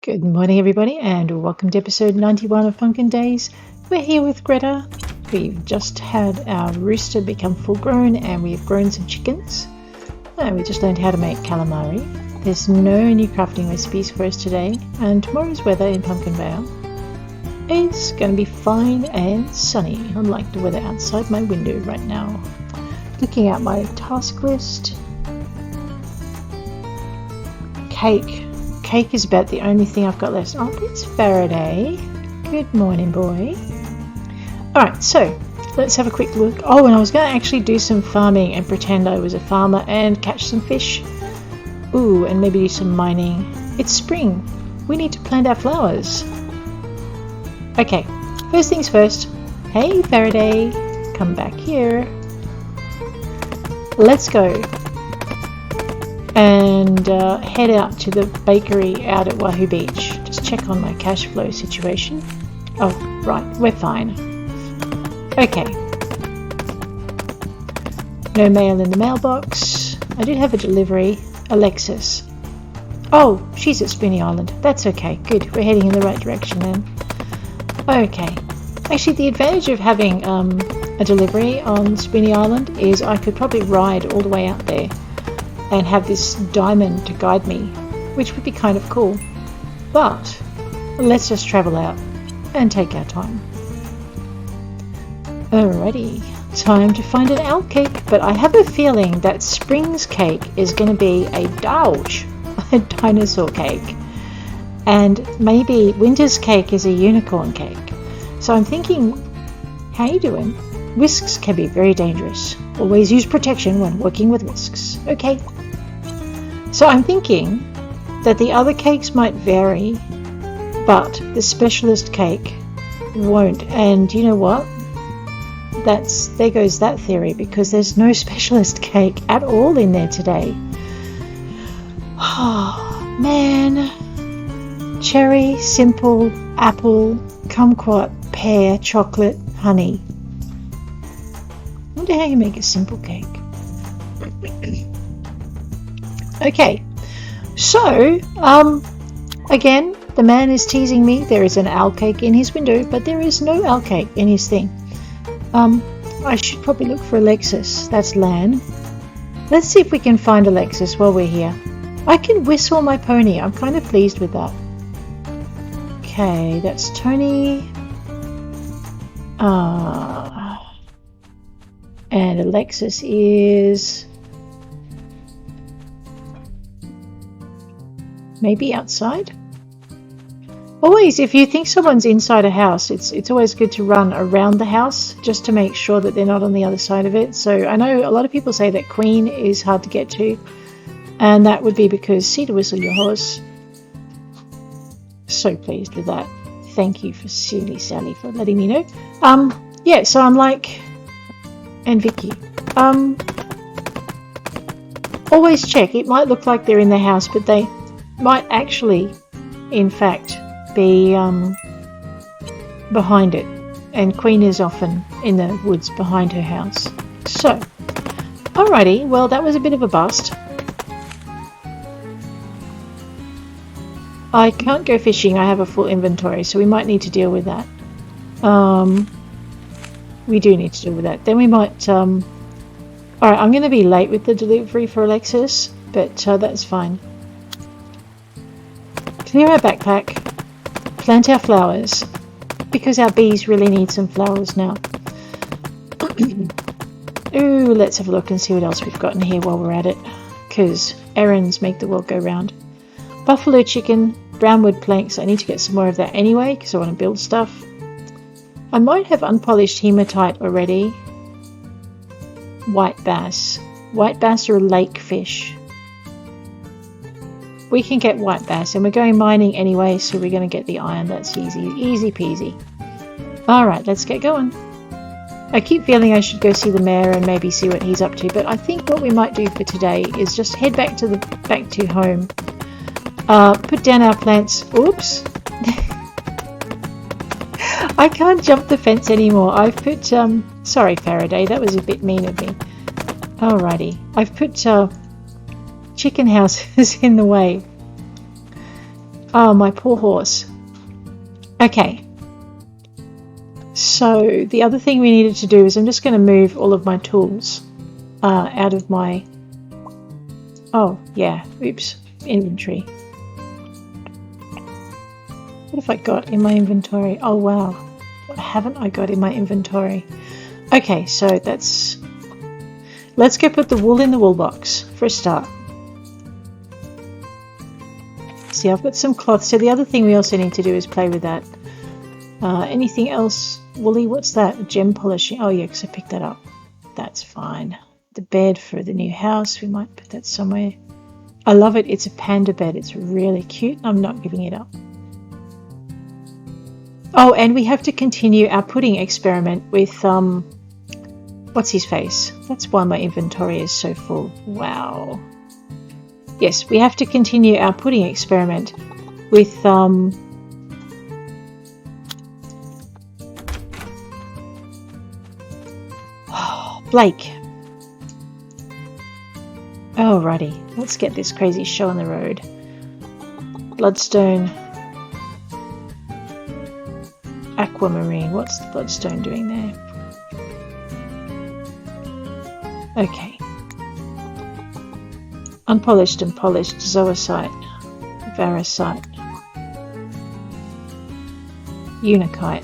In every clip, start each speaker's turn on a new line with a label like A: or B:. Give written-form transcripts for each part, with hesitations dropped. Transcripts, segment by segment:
A: Good morning, everybody, and welcome to episode 91 of Pumpkin Days. We're here with Greta. We've just had our rooster become full grown, and we've grown some chickens. We just learned how to make calamari. There's no new crafting recipes for us today, and tomorrow's weather in Pumpkin Vale is going to be fine and sunny, unlike the weather outside my window right now. Looking at my task list, cake is about the only thing I've got left. Oh, it's Faraday. Good morning, boy. Alright, so let's have a quick look. Oh, and I was going to actually do some farming and pretend I was a farmer and catch some fish. Ooh, and maybe do some mining. It's spring. We need to plant our flowers. Okay, first things first. Hey, Faraday. Come back here. Let's go and head out to the bakery out at Wahoo Beach. Just check on my cash flow situation. Oh, right, we're fine. Okay. No mail in the mailbox. I did have a delivery. Alexis. Oh, she's at Spoony Island. That's okay. Good. We're heading in the right direction then. Okay. Actually, the advantage of having a delivery on Spoony Island is I could probably ride all the way out there and have this diamond to guide me, which would be kind of cool. But let's just travel out and take our time. Alrighty, time to find an owl cake, but I have a feeling that spring's cake is going to be a dinosaur cake, and maybe winter's cake is a unicorn cake. So I'm thinking, how you doing? Whisks can be very dangerous. Always use protection when working with whisks. Okay. So I'm thinking that the other cakes might vary, but the specialist cake won't. And you know what? There goes that theory, because there's no specialist cake at all in there today. Oh, man. Cherry, simple, apple, kumquat, pear, chocolate, honey. I wonder how you make a simple cake. Okay, so again, the man is teasing me. There is an owl cake in his window, but there is no owl cake in his thing. I should probably look for Alexis. That's Lan. Let's see if we can find Alexis while we're here. I can whistle my pony. I'm kind of pleased with that. Okay, that's Tony. And Alexis is maybe outside. Always, if you think someone's inside a house, it's always good to run around the house just to make sure that they're not on the other side of it. So I know a lot of people say that Queen is hard to get to, and that would be because see to whistle your horse. So pleased with that. Thank you for Silly Sally for letting me know. Yeah, so I'm like, and Vicky. Always check. It might look like they're in the house, but they might actually, in fact, be behind it. And Queen is often in the woods behind her house. So, alrighty. Well, that was a bit of a bust. I can't go fishing. I have a full inventory, so we might need to deal with that. We do need to deal with that. Then we might... Alright, I'm going to be late with the delivery for Alexis, but that's fine. Clear our backpack. Plant our flowers, because our bees really need some flowers now. Ooh, let's have a look and see what else we've got in here while we're at it, because errands make the world go round. Buffalo chicken, brown wood planks. I need to get some more of that anyway, because I want to build stuff. I might have unpolished hematite already. White bass. White bass are lake fish. We can get white bass, and we're going mining anyway, so we're going to get the iron. That's easy. Easy peasy. Alright, let's get going. I keep feeling I should go see the mayor and maybe see what he's up to, but I think what we might do for today is just head back to home. Put down our plants. Oops. I can't jump the fence anymore. I've put, sorry Faraday, that was a bit mean of me. Alrighty. I've put chicken houses in the way. Oh, my poor horse. Okay. So the other thing we needed to do is I'm just going to move all of my tools out of my, oh yeah, oops, inventory. What have I got in my inventory? Oh wow, what haven't I got in my inventory? Okay, so let's go put the wool in the wool box for a start. See, I've got some cloth. So the other thing we also need to do is play with that. Anything else woolly? What's that? Gem polishing. Oh yeah, because I picked that up. That's fine. The bed for the new house. We might put that somewhere. I love it. It's a panda bed. It's really cute. I'm not giving it up. Oh, and we have to continue our pudding experiment with what's his face? That's why my inventory is so full. Wow. Yes, we have to continue our pudding experiment with Blake. Alrighty, let's get this crazy show on the road. Bloodstone. Aquamarine. What's the bloodstone doing there? Okay. Unpolished and polished zoisite, varicite, unikite.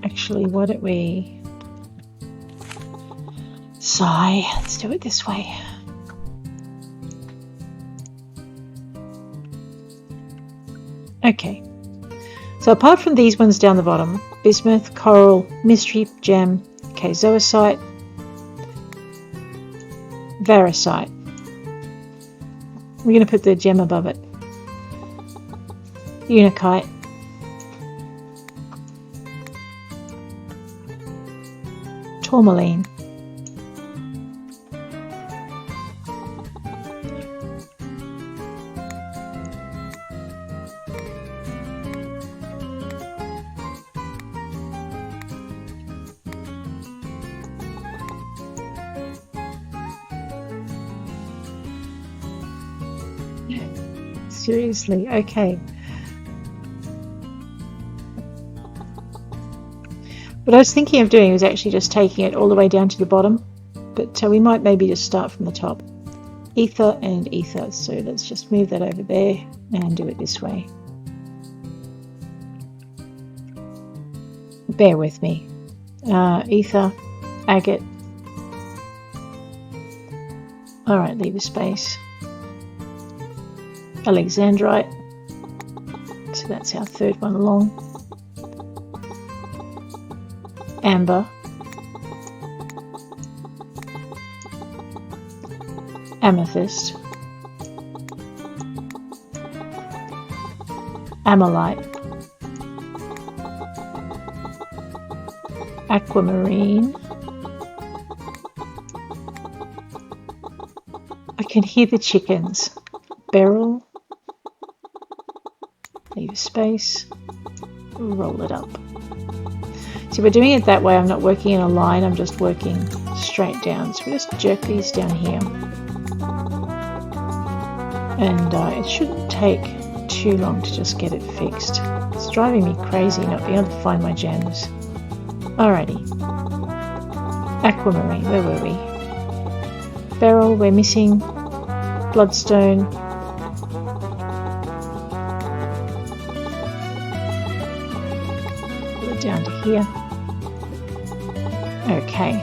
A: Actually, why don't we sigh? Let's do it this way. Okay, so apart from these ones down the bottom, bismuth, coral, mystery gem, okay, zoisite, varicite. We're going to put the gem above it. Unikite, tourmaline, seriously, okay. What I was thinking of doing was actually just taking it all the way down to the bottom, but we might maybe just start from the top. Ether and ether, so let's just move that over there and do it this way. Bear with me. Ether, agate. Alright, leave a space. Alexandrite, so that's our third one along. Amber, amethyst, amalite, aquamarine. I can hear the chickens. Beryl, leave a space, roll it up. So we're doing it that way. I'm not working in a line, I'm just working straight down. So we'll just jerk these down here. And it shouldn't take too long to just get it fixed. It's driving me crazy not being able to find my gems. Alrighty. Aquamarine, where were we? Beryl, we're missing. Bloodstone. Put it down to here. Okay.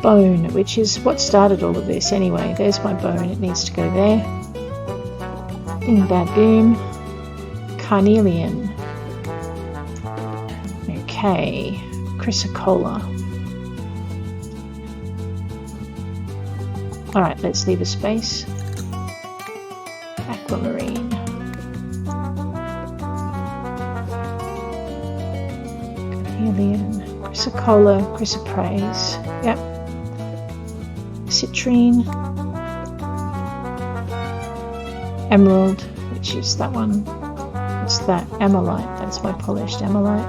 A: Bone, which is what started all of this anyway. There's my bone, it needs to go there. Bing bad boom. Carnelian. Okay. Chrysocolla. Alright, let's leave a space. Aquamarine. Carnelian. Chrysocolla, chrysoprase. Yep. Citrine. Emerald, which is that one. What's that? Amalite. That's my polished amalite.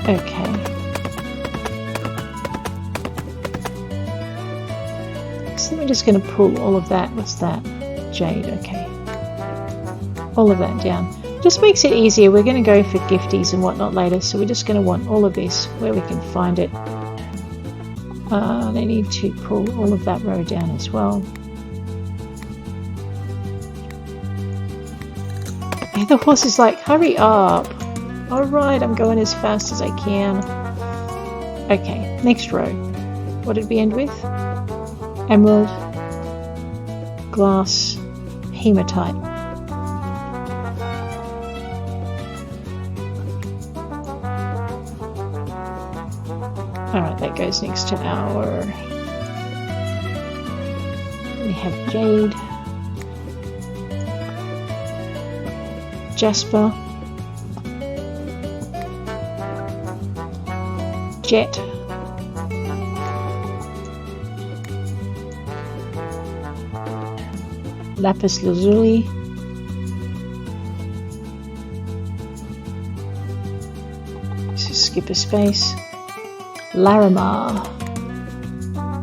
A: Okay. So we're just going to pull all of that. What's that? Jade. Okay. All of that down. Just makes it easier. We're going to go for gifties and whatnot later, so we're just going to want all of this where we can find it. They need to pull all of that row down as well. And the horse is like, hurry up. Alright, I'm going as fast as I can. Okay, next row. What did we end with? Emerald, glass, hematite. Alright, that goes next to our... We have jade, jasper, jet, lapis lazuli, so skip a space, Larimar.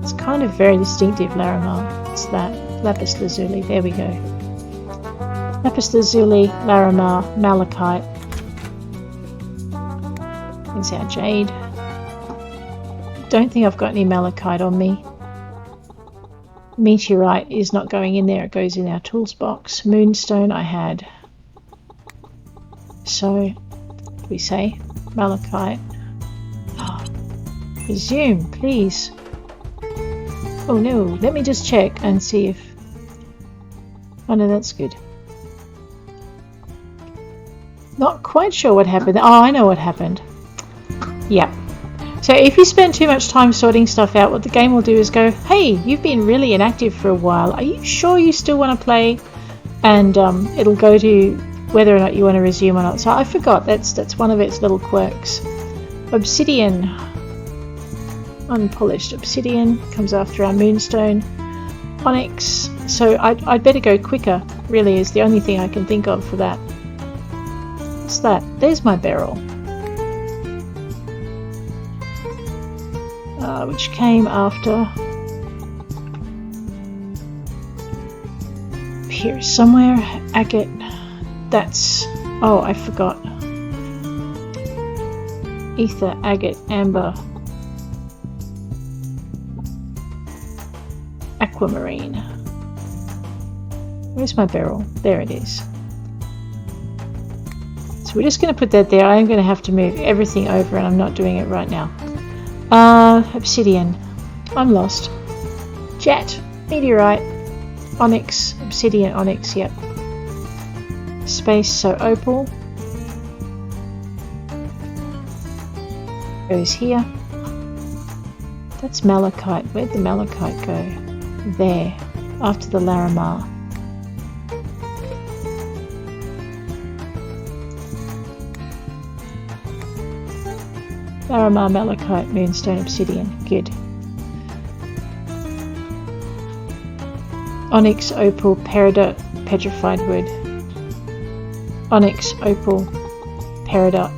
A: It's kind of very distinctive, Larimar. It's that lapis lazuli. There we go. Lapis lazuli, Larimar, malachite. There's our jade. Don't think I've got any malachite on me. Meteorite is not going in there. It goes in our tools box. Moonstone I had. So we say malachite. Resume, please. Oh no, let me just check and see if... Oh no, that's good. Not quite sure what happened. Oh, I know what happened. Yeah. So if you spend too much time sorting stuff out, what the game will do is go, hey, you've been really inactive for a while. Are you sure you still want to play? And it'll go to whether or not you want to resume or not. So I forgot. That's one of its little quirks. Obsidian. Unpolished obsidian comes after our moonstone. Onyx. So I'd better go quicker, really, is the only thing I can think of for that. What's that? There's my beryl. Which came after... Here somewhere. Agate. That's... Oh, I forgot. Ether, agate, amber... Aquamarine. Where's my beryl? There it is. So we're just going to put that there. I'm going to have to move everything over and I'm not doing it right now. Obsidian. I'm lost. Jet. Meteorite. Onyx. Obsidian. Onyx. Yep. Space. So opal. Goes here. That's malachite. Where'd the malachite go? There, after the Larimar. Larimar, malachite, moonstone, obsidian. Good. Onyx, opal, peridot, petrified wood. Onyx, opal, peridot.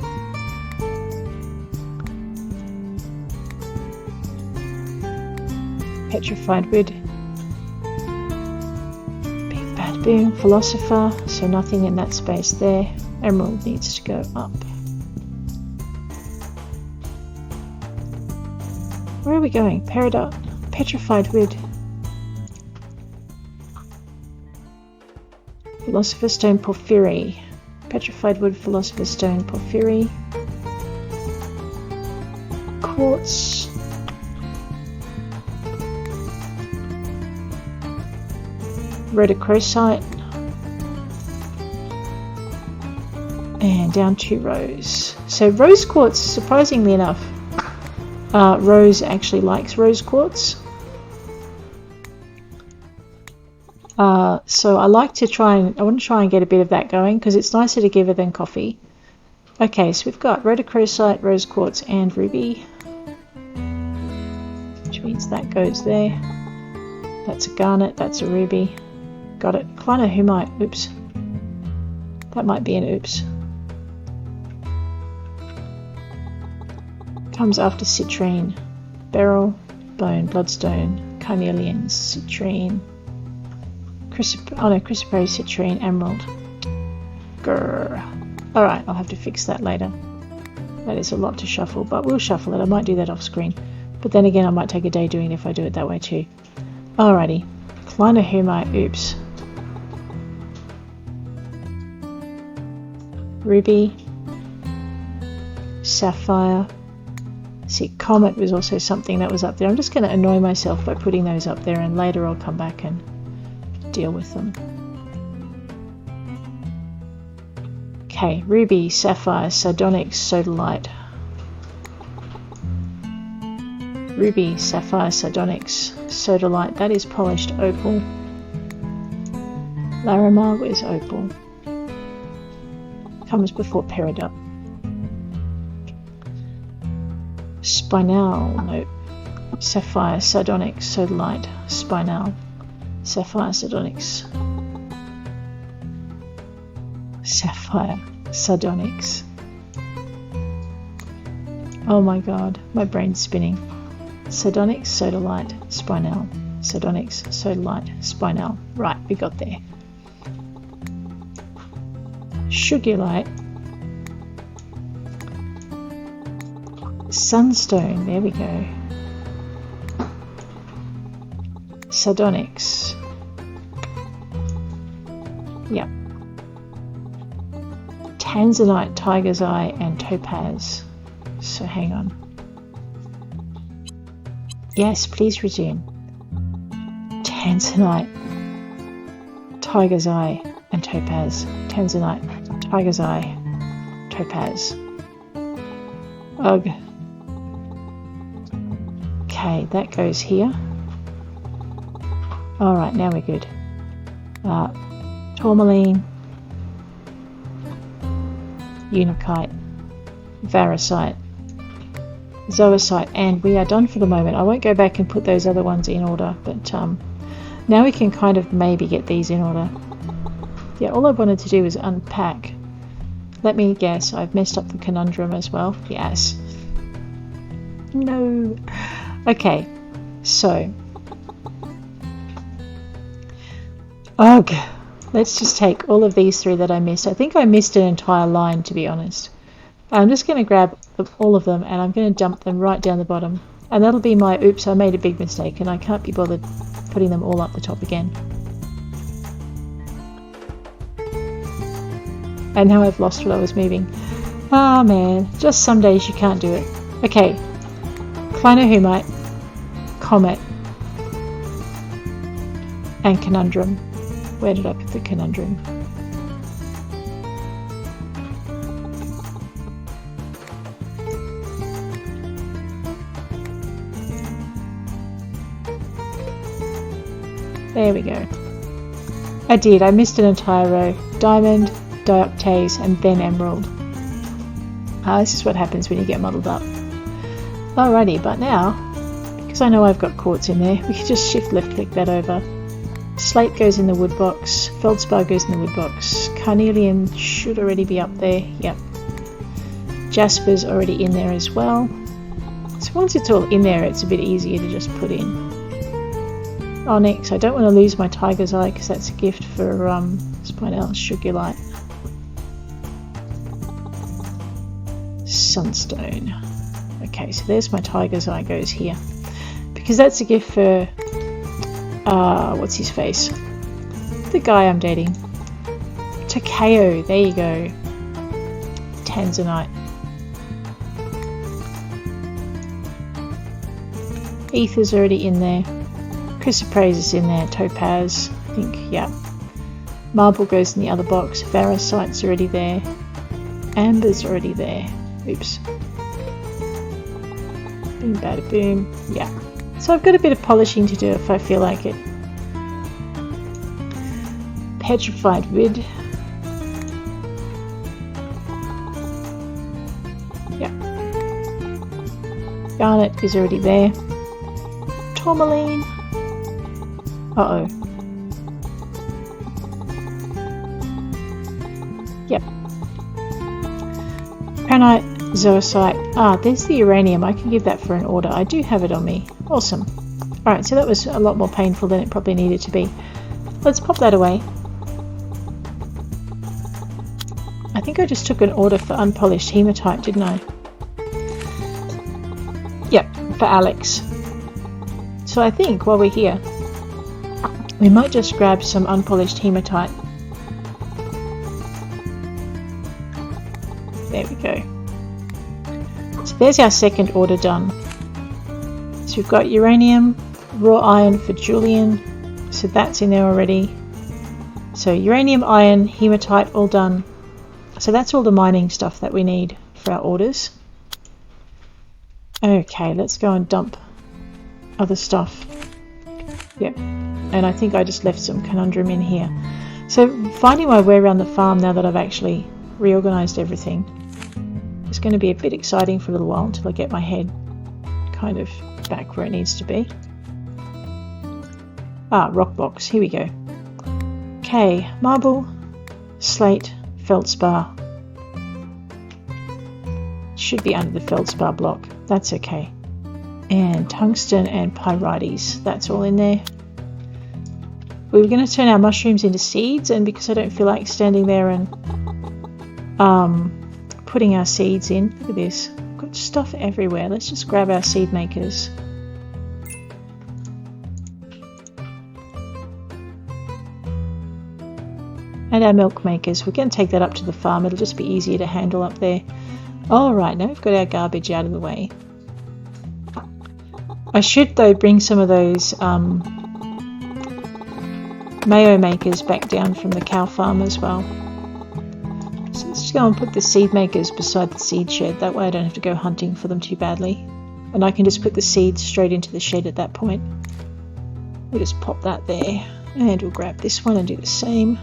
A: Petrified wood. Boom, philosopher, so nothing in that space there. Emerald needs to go up. Where are we going? Peridot, petrified wood. Philosopher's stone, porphyry. Petrified wood, philosopher's stone, porphyry. Quartz. Rhodochrosite, and down 2 rows. So rose quartz, surprisingly enough, Rose actually likes rose quartz. So I want to try and get a bit of that going because it's nicer to give her than coffee. Okay, so we've got rhodochrosite, rose quartz, and ruby, which means that goes there. That's a garnet, that's a ruby. Got it. Clinohumite. Oops. That might be an oops. Comes after citrine, beryl, bone, bloodstone, carnelian, citrine, chrysoprase, citrine, emerald. Grrr. Alright, I'll have to fix that later. That is a lot to shuffle, but we'll shuffle it. I might do that off screen. But then again, I might take a day doing it if I do it that way too. Alrighty. Kleiner Humite, oops. Ruby. Sapphire. See, Comet was also something that was up there. I'm just going to annoy myself by putting those up there, and later I'll come back and deal with them. Okay, Ruby, Sapphire, Sardonyx, Sodalite. Ruby, Sapphire, Sardonyx, Sodalite. That is polished opal. Larimar, where's opal? Comes before peridot. Spinel, nope. Sapphire, Sardonyx, Sodalite, Spinel, Sapphire, Sardonyx, Sapphire, Sardonyx. Oh my god, my brain's spinning. Sardonyx, Sodalite, Spinel, Sardonyx, Sodalite, Spinel. Right, we got there. Sugulite. Sunstone, there we go. Sardonyx. Yep. Tanzanite, Tiger's Eye, and Topaz. So hang on. Yes, please resume. Tanzanite, Tiger's Eye, and Topaz. Tanzanite, Tiger's Eye, Topaz. Ugh. Okay, that goes here. Alright, now we're good. Tourmaline, Unakite, Varisite, Zoisite, and we are done for the moment. I won't go back and put those other ones in order, but now we can kind of maybe get these in order. Yeah, all I wanted to do was unpack. Let me guess, I've messed up the conundrum as well. Yes. No. Okay, so. Ugh. Let's just take all of these three that I missed. I think I missed an entire line, to be honest. I'm just going to grab all of them and I'm going to dump them right down the bottom. And that'll be my oops, I made a big mistake and I can't be bothered putting them all up the top again. And now I've lost what I was moving. Ah man, just some days you can't do it. Okay, Kleiner Humite, Comet, and Conundrum. Where did I put the Conundrum? There we go. I did, I missed an entire row. Diamond, Dioptase, and then Emerald. This is what happens when you get muddled up. Alrighty, but now, because I know I've got quartz in there, we can just shift left click that over. Slate goes in the wood box, Feldspar goes in the wood box, Carnelian should already be up there, yep. Jasper's already in there as well. So once it's all in there, it's a bit easier to just put in. Onyx, I don't want to lose my Tiger's Eye because that's a gift for Spinel, Sugulite. Sunstone. Okay, so there's my Tiger's Eye goes here. Because that's a gift for, what's his face? The guy I'm dating. Takeo, there you go. Tanzanite. Ether's already in there. Chrysoprase is in there. Topaz, I think, yeah. Marble goes in the other box. Varisite's already there. Amber's already there. Oops. Boom, bada boom. Yeah. So I've got a bit of polishing to do if I feel like it. Petrified Wood. Yeah. Garnet is already there. Tourmaline. Uh-oh. Yep. granite, zoisite. Ah, there's the uranium. I can give that for an order. I do have it on me. Awesome. Alright, so that was a lot more painful than it probably needed to be. Let's pop that away. I think I just took an order for unpolished hematite, didn't I? Yep, for Alex. So I think while we're here, we might just grab some unpolished hematite. There we go. So there's our second order done. So we've got uranium, raw iron for Julian. So that's in there already. So uranium, iron, hematite, all done. So that's all the mining stuff that we need for our orders. Okay, let's go and dump other stuff. Yep, and I think I just left some conundrum in here. So finding my way around the farm now that I've actually reorganized everything is going to be a bit exciting for a little while until I get my head kind of back where it needs to be. Ah, rock blocks, here we go. Okay, marble, slate, feldspar. Should be under the feldspar block, that's okay. And tungsten and pyrites, that's all in there. We were going to turn our mushrooms into seeds, and because I don't feel like standing there and putting our seeds in, look at this, I've got stuff everywhere. Let's just grab our seed makers. And our milk makers. We're going to take that up to the farm, it'll just be easier to handle up there. Alright, now we've got our garbage out of the way. I should though bring some of those mayo makers back down from the cow farm as well. So let's just go and put the seed makers beside the seed shed, that way I don't have to go hunting for them too badly. And I can just put the seeds straight into the shed at that point. We'll just pop that there, and we'll grab this one and do the same.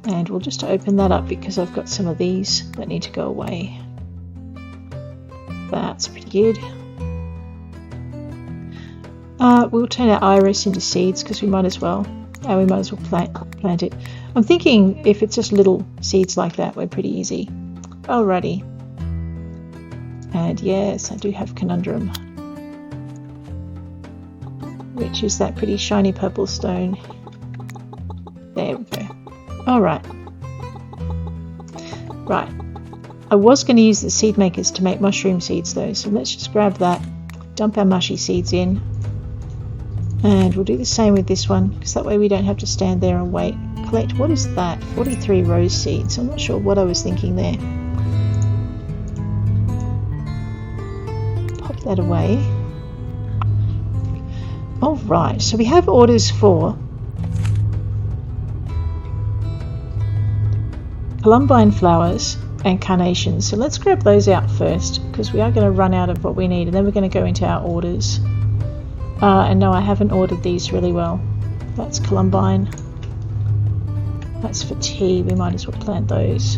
A: And we'll just open that up because I've got some of these that need to go away. That's pretty good. We'll turn our iris into seeds because we might as well. We might as well plant it. I'm thinking if it's just little seeds like that, we're pretty easy. Alrighty. And yes, I do have conundrum, which is that pretty shiny purple stone. There we go. Alright. Right. I was going to use the seed makers to make mushroom seeds though, so let's just grab that, dump our mushy seeds in, and we'll do the same with this one, because that way we don't have to stand there and wait. Collect, what is that? 43 rose seeds. I'm not sure what I was thinking there. Pop that away. Alright, so we have orders for columbine flowers and carnations, so let's grab those out first because we are going to run out of what we need, and then we're going to go into our orders. And no, I haven't ordered these really well. That's columbine, that's for tea, we might as well plant those.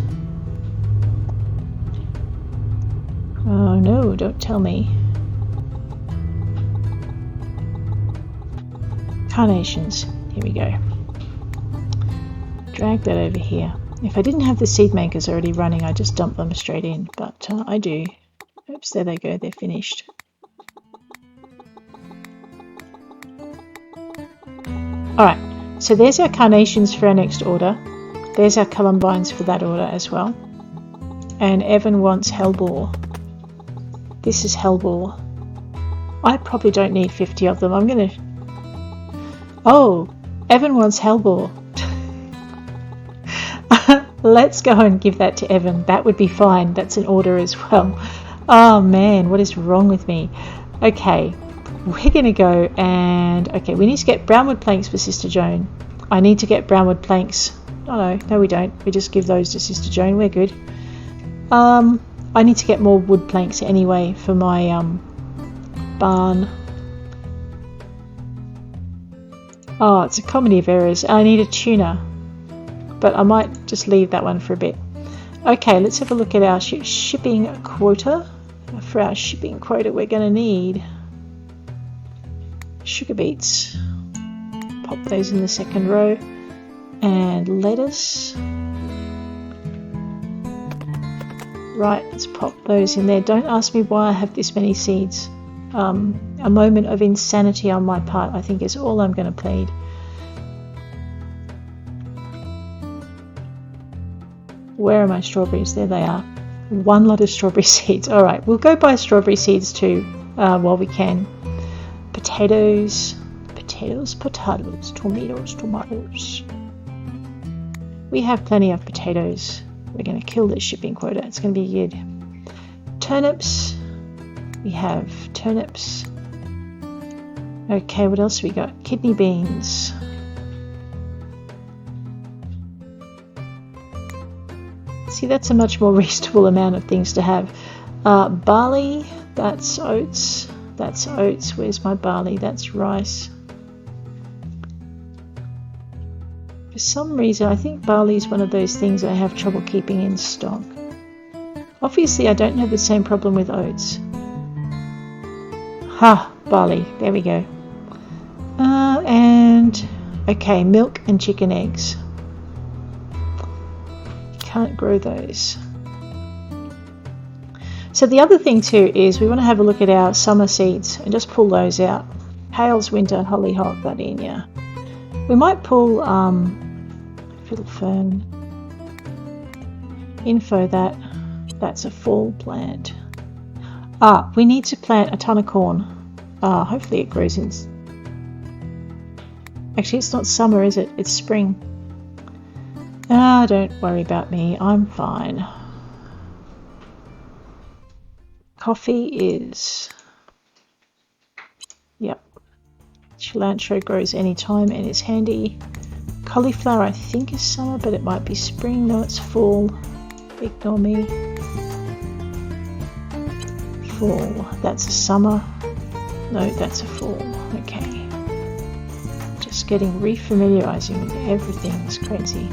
A: Oh no, don't tell me. Carnations, here we go. Drag that over here. If I didn't have the seed makers already running, I'd just dump them straight in, but I do. Oops, there they go, they're finished. Alright, so there's our carnations for our next order. There's our columbines for that order as well. And Evan wants hellebore. This is hellebore. I probably don't need 50 of them. I'm gonna... Oh, Evan wants hellebore. Let's go and give that to Evan. That would be fine. That's an order as well. Oh man, what is wrong with me? Okay, we're going to go and... Okay, we need to get brownwood planks for Sister Joan. I need to get brownwood planks. Oh no, we don't. We just give those to Sister Joan. We're good. I need to get more wood planks anyway for my barn. Oh, it's a comedy of errors. I need a tuner, but I might just leave that one for a bit. Okay, let's have a look at our shipping quota. For our shipping quota, we're going to need sugar beets. Pop those in the second row. And lettuce. Right, let's pop those in there. Don't ask me why I have this many seeds. A moment of insanity on my part, I think, is all I'm going to plead. Where are my strawberries? There they are. One lot of strawberry seeds. All right, we'll go buy strawberry seeds too while we can. Potatoes, potatoes, potatoes, tomatoes, tomatoes. We have plenty of potatoes. We're going to kill this shipping quota. It's going to be good. Turnips. We have turnips. Okay, what else have we got? Kidney beans. See, that's a much more reasonable amount of things to have. Barley, that's oats. That's oats. Where's my barley? That's rice. For some reason, I think barley is one of those things I have trouble keeping in stock. Obviously, I don't have the same problem with oats. Ha! Barley. There we go. And, okay, milk and chicken eggs. Can't grow those. So the other thing too is we want to have a look at our summer seeds and just pull those out. Hales, winter, hollyhock, gardenia. We might pull fiddle fern. Info that's a fall plant. We need to plant a ton of corn. Hopefully it grows in. Actually, it's not summer, is it? It's spring. Don't worry about me. I'm fine. Coffee is... Yep. Cilantro grows anytime and is handy. Cauliflower I think is summer, but it might be spring. No, it's fall. Ignore me. Fall. That's a summer. No, that's a fall. Okay. Just getting refamiliarizing with everything. It's crazy.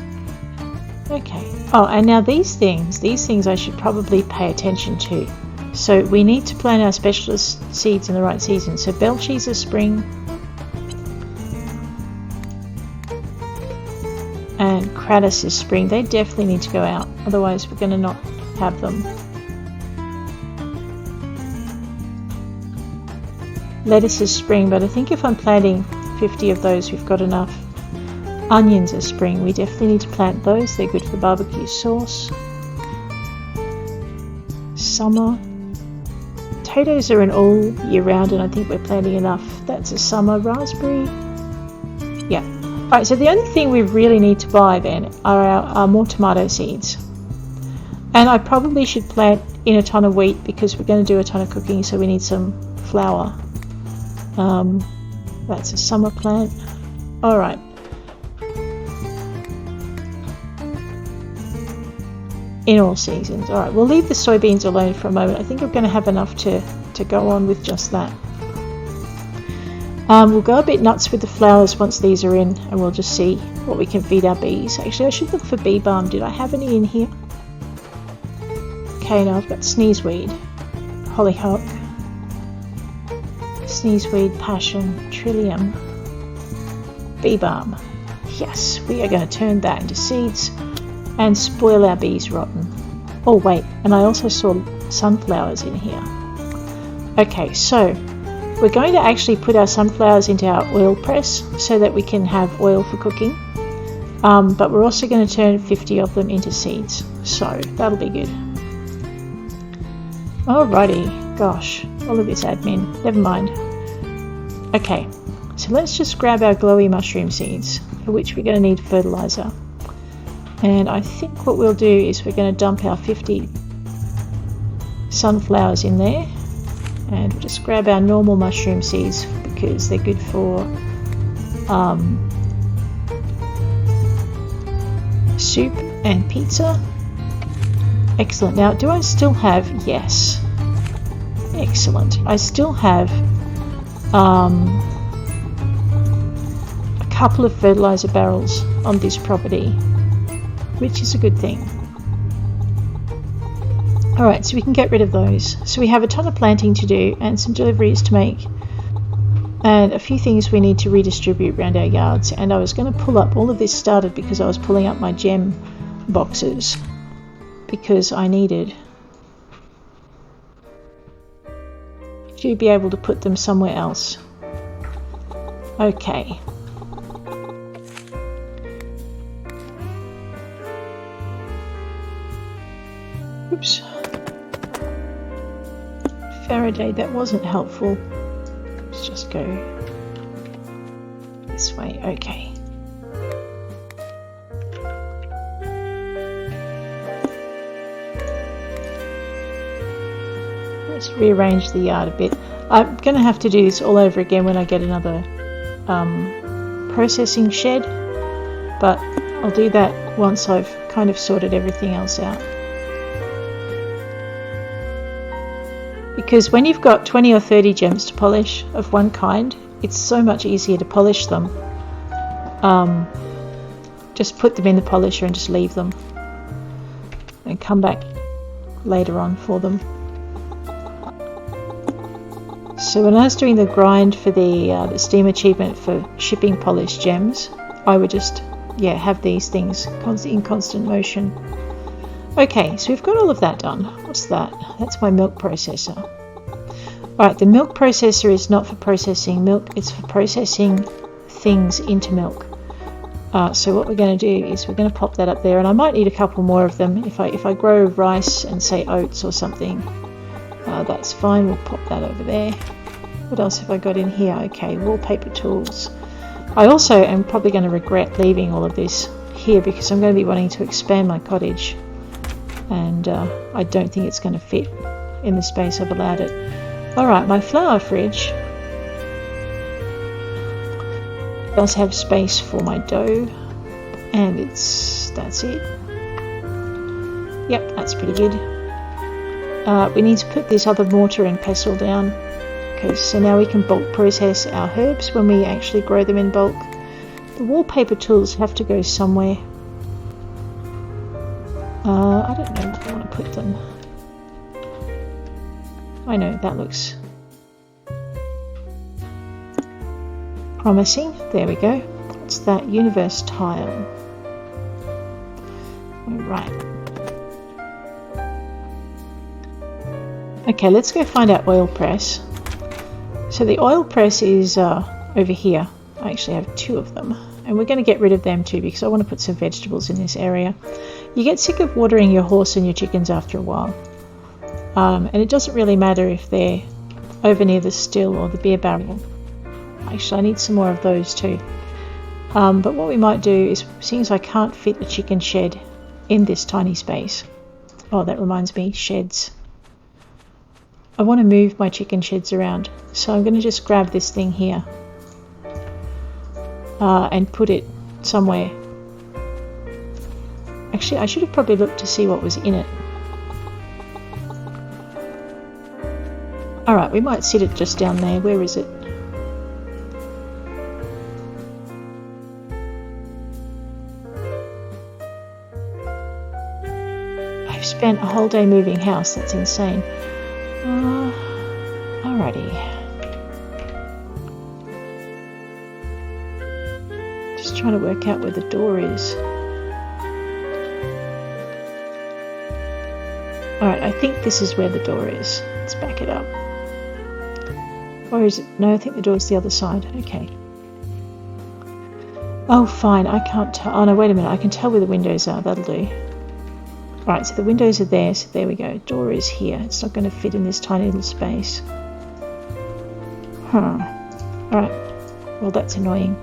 A: Okay. Oh, and now these things I should probably pay attention to. So we need to plant our specialist seeds in the right season. So bell cheese is spring. And Kratos is spring. They definitely need to go out. Otherwise we're going to not have them. Lettuce is spring, but I think if I'm planting 50 of those, we've got enough. Onions are spring. We definitely need to plant those. They're good for barbecue sauce. Summer. Potatoes are an all year round, and I think we're planting enough. That's a summer. Raspberry. Yeah. Alright, so the only thing we really need to buy then are our more tomato seeds. And I probably should plant in a ton of wheat because we're going to do a ton of cooking, so we need some flour. That's a summer plant. Alright. In all seasons. Alright, we'll leave the soybeans alone for a moment. I think I'm going to have enough to go on with just that. We'll go a bit nuts with the flowers once these are in, and we'll just see what we can feed our bees. Actually, I should look for bee balm. Did I have any in here? Okay, now I've got sneezeweed, hollyhock, sneezeweed, passion, trillium, bee balm. Yes, we are going to turn that into seeds and spoil our bees rotten. Oh wait, and I also saw sunflowers in here. Okay, so we're going to actually put our sunflowers into our oil press so that we can have oil for cooking. But we're also going to turn 50 of them into seeds, so that'll be good. Alrighty, gosh, all of this admin, never mind. Okay, so let's just grab our glowy mushroom seeds, for which we're going to need fertilizer. And I think what we'll do is we're going to dump our 50 sunflowers in there, and we'll just grab our normal mushroom seeds because they're good for soup and pizza. Excellent. Now, do I still have... Yes. Excellent. I still have a couple of fertilizer barrels on this property, which is a good thing. Alright, so we can get rid of those. So we have a ton of planting to do and some deliveries to make and a few things we need to redistribute around our yards. And I was going to pull up, all of this started because I was pulling up my gem boxes because I needed to be able to put them somewhere else. Okay. Oops. Faraday, that wasn't helpful. Let's just go this way. Okay. Let's rearrange the yard a bit. I'm going to have to do this all over again when I get another processing shed, but I'll do that once I've kind of sorted everything else out. Because when you've got 20 or 30 gems to polish of one kind, it's so much easier to polish them. Just put them in the polisher and just leave them and come back later on for them. So when I was doing the grind for the Steam achievement for shipping polished gems, I would just have these things in constant motion. Okay, so we've got all of that done. What's that? That's my milk processor. Alright, the milk processor is not for processing milk, it's for processing things into milk. So what we're going to do is we're going to pop that up there, and I might need a couple more of them. If I grow rice and say oats or something, that's fine, we'll pop that over there. What else have I got in here? Okay, wallpaper tools. I also am probably going to regret leaving all of this here because I'm going to be wanting to expand my cottage, and I don't think it's going to fit in the space I've allowed it. Alright, my flour fridge does have space for my dough, and that's it. Yep, that's pretty good. We need to put this other mortar and pestle down, so now we can bulk process our herbs when we actually grow them in bulk. The wallpaper tools have to go somewhere. I don't know where I want to put them. I know, that looks promising. There we go. What's that? Universe tile. Right. Okay, let's go find our oil press. So the oil press is over here. I actually have two of them, and we're going to get rid of them too because I want to put some vegetables in this area. You get sick of watering your horse and your chickens after a while, and it doesn't really matter if they're over near the still or the beer barrel. Actually, I need some more of those too. But what we might do is, seeing as I can't fit a chicken shed in this tiny space, oh, that reminds me, sheds. I want to move my chicken sheds around, so I'm going to just grab this thing here and put it somewhere. Actually, I should have probably looked to see what was in it. Alright, we might sit it just down there. Where is it? I've spent a whole day moving house. That's insane. Alrighty. Just trying to work out where the door is. Alright, I think this is where the door is. Let's back it up. Or is it? No, I think the door's the other side. Okay. Oh, fine. I can't tell. Oh, no, wait a minute. I can tell where the windows are. That'll do. Alright, so the windows are there. So there we go. Door is here. It's not going to fit in this tiny little space. Alright. Well, that's annoying.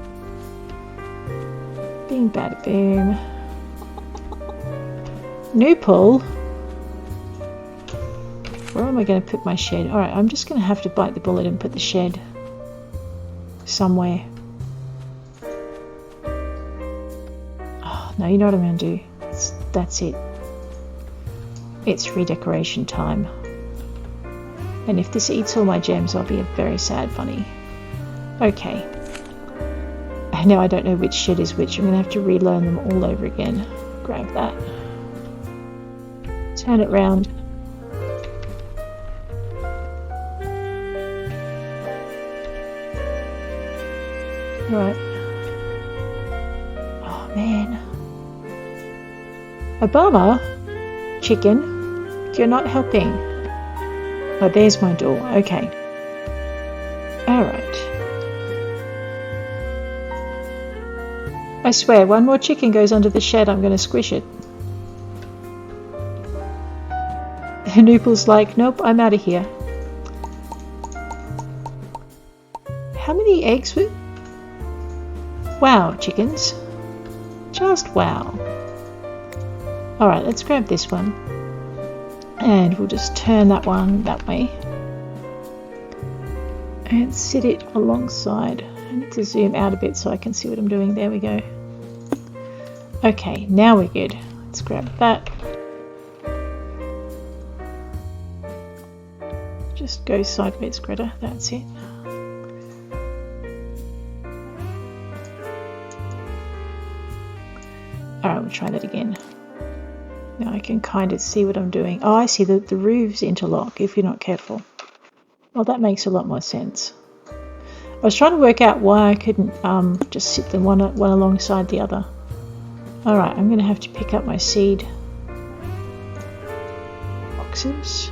A: Bing, bada, boom. New pull. Where am I going to put my shed? Alright, I'm just going to have to bite the bullet and put the shed somewhere. Oh, no, you know what I'm going to do? That's it. It's redecoration time. And if this eats all my gems, I'll be a very sad bunny. Okay. Now I don't know which shed is which. I'm going to have to relearn them all over again. Grab that. Turn it round. Right. Oh man. Obama? Chicken? You're not helping. Oh, there's my door. Okay. Alright. I swear, one more chicken goes under the shed, I'm going to squish it. Noople's like, nope, I'm out of here. How many eggs were... Wow, chickens. Just wow. Alright, let's grab this one. And we'll just turn that one that way. And sit it alongside. I need to zoom out a bit so I can see what I'm doing. There we go. Okay, now we're good. Let's grab that. Just go sideways, Greta. That's it. Alright, we'll try that again. Now I can kind of see what I'm doing. Oh, I see the roofs interlock if you're not careful. Well, that makes a lot more sense. I was trying to work out why I couldn't just sit them one alongside the other. Alright, I'm going to have to pick up my seed boxes.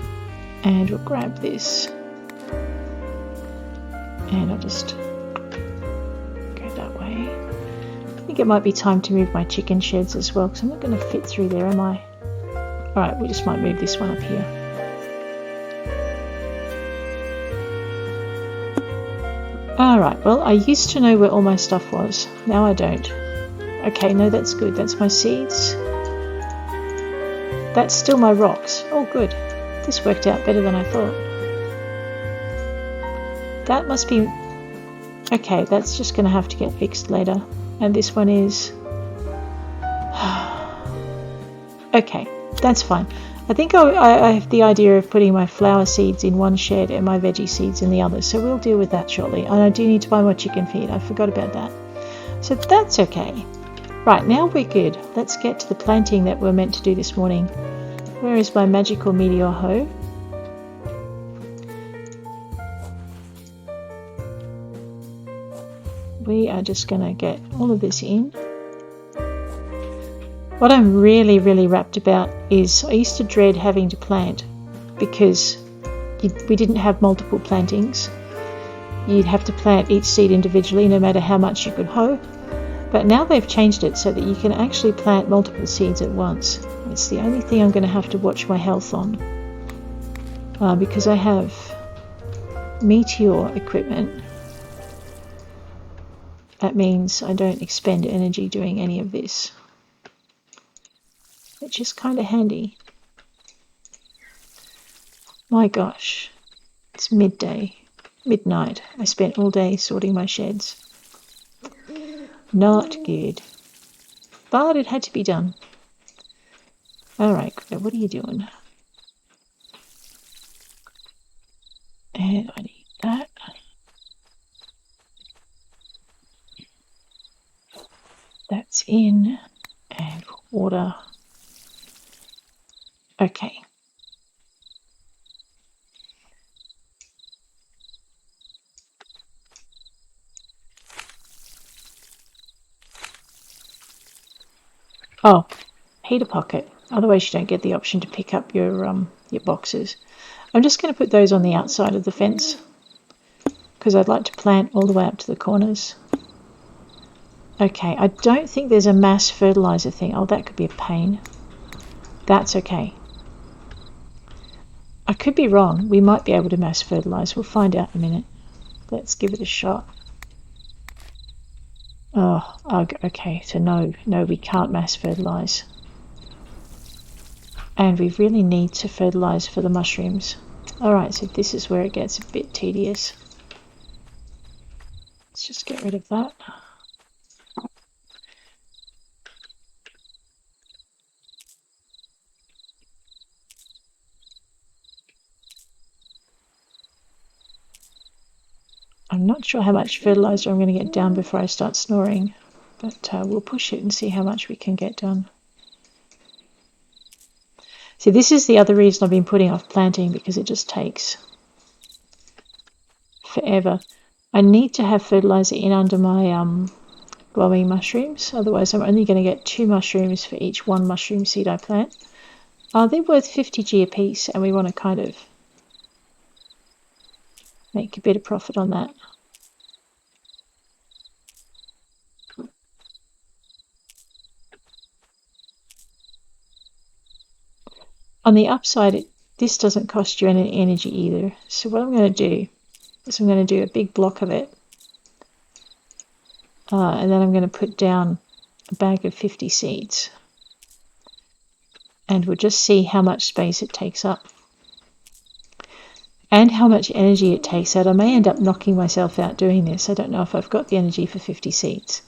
A: And we'll grab this. And I'll just go that way. I think it might be time to move my chicken sheds as well, because I'm not going to fit through there, am I? Alright, we just might move this one up here. Alright, well, I used to know where all my stuff was. Now I don't. Okay, no, that's good. That's my seeds. That's still my rocks. Oh, good. This worked out better than I thought. That must be... Okay, that's just going to have to get fixed later. And this one is... Okay, that's fine. I think I have the idea of putting my flower seeds in one shed and my veggie seeds in the other. So we'll deal with that shortly. And I do need to buy more chicken feed. I forgot about that. So that's okay. Right, now we're good. Let's get to the planting that we're meant to do this morning. Where is my magical meteor hoe? We are just going to get all of this in. What I'm really rapt about is I used to dread having to plant because we didn't have multiple plantings. You'd have to plant each seed individually no matter how much you could hoe. But now they've changed it so that you can actually plant multiple seeds at once. It's the only thing I'm going to have to watch my health on. Because I have meteor equipment. That means I don't expend energy doing any of this. Which is kind of handy. My gosh. It's midnight. I spent all day sorting my sheds. Not good. But it had to be done. Alright, Greta, what are you doing? And I need that. That's in. And water. Okay. Oh, heater pocket. Otherwise you don't get the option to pick up your boxes. I'm just going to put those on the outside of the fence because I'd like to plant all the way up to the corners. Okay, I don't think there's a mass fertilizer thing. Oh, that could be a pain. That's okay. I could be wrong. We might be able to mass fertilize. We'll find out in a minute. Let's give it a shot. Oh, okay. So no, we can't mass fertilize. And we really need to fertilize for the mushrooms. Alright, so this is where it gets a bit tedious. Let's just get rid of that. I'm not sure how much fertilizer I'm going to get down before I start snoring, but we'll push it and see how much we can get done. See, this is the other reason I've been putting off planting, because it just takes forever. I need to have fertilizer in under my glowing mushrooms, otherwise I'm only going to get 2 mushrooms for each 1 mushroom seed I plant. They're worth 50G a piece, and we want to kind of Make a bit of profit on that. On the upside, this doesn't cost you any energy either. So what I'm going to do is I'm going to do a big block of it. And then I'm going to put down a bag of 50 seeds. And we'll just see how much space it takes up. And how much energy it takes out. I may end up knocking myself out doing this. I don't know if I've got the energy for 50 seeds.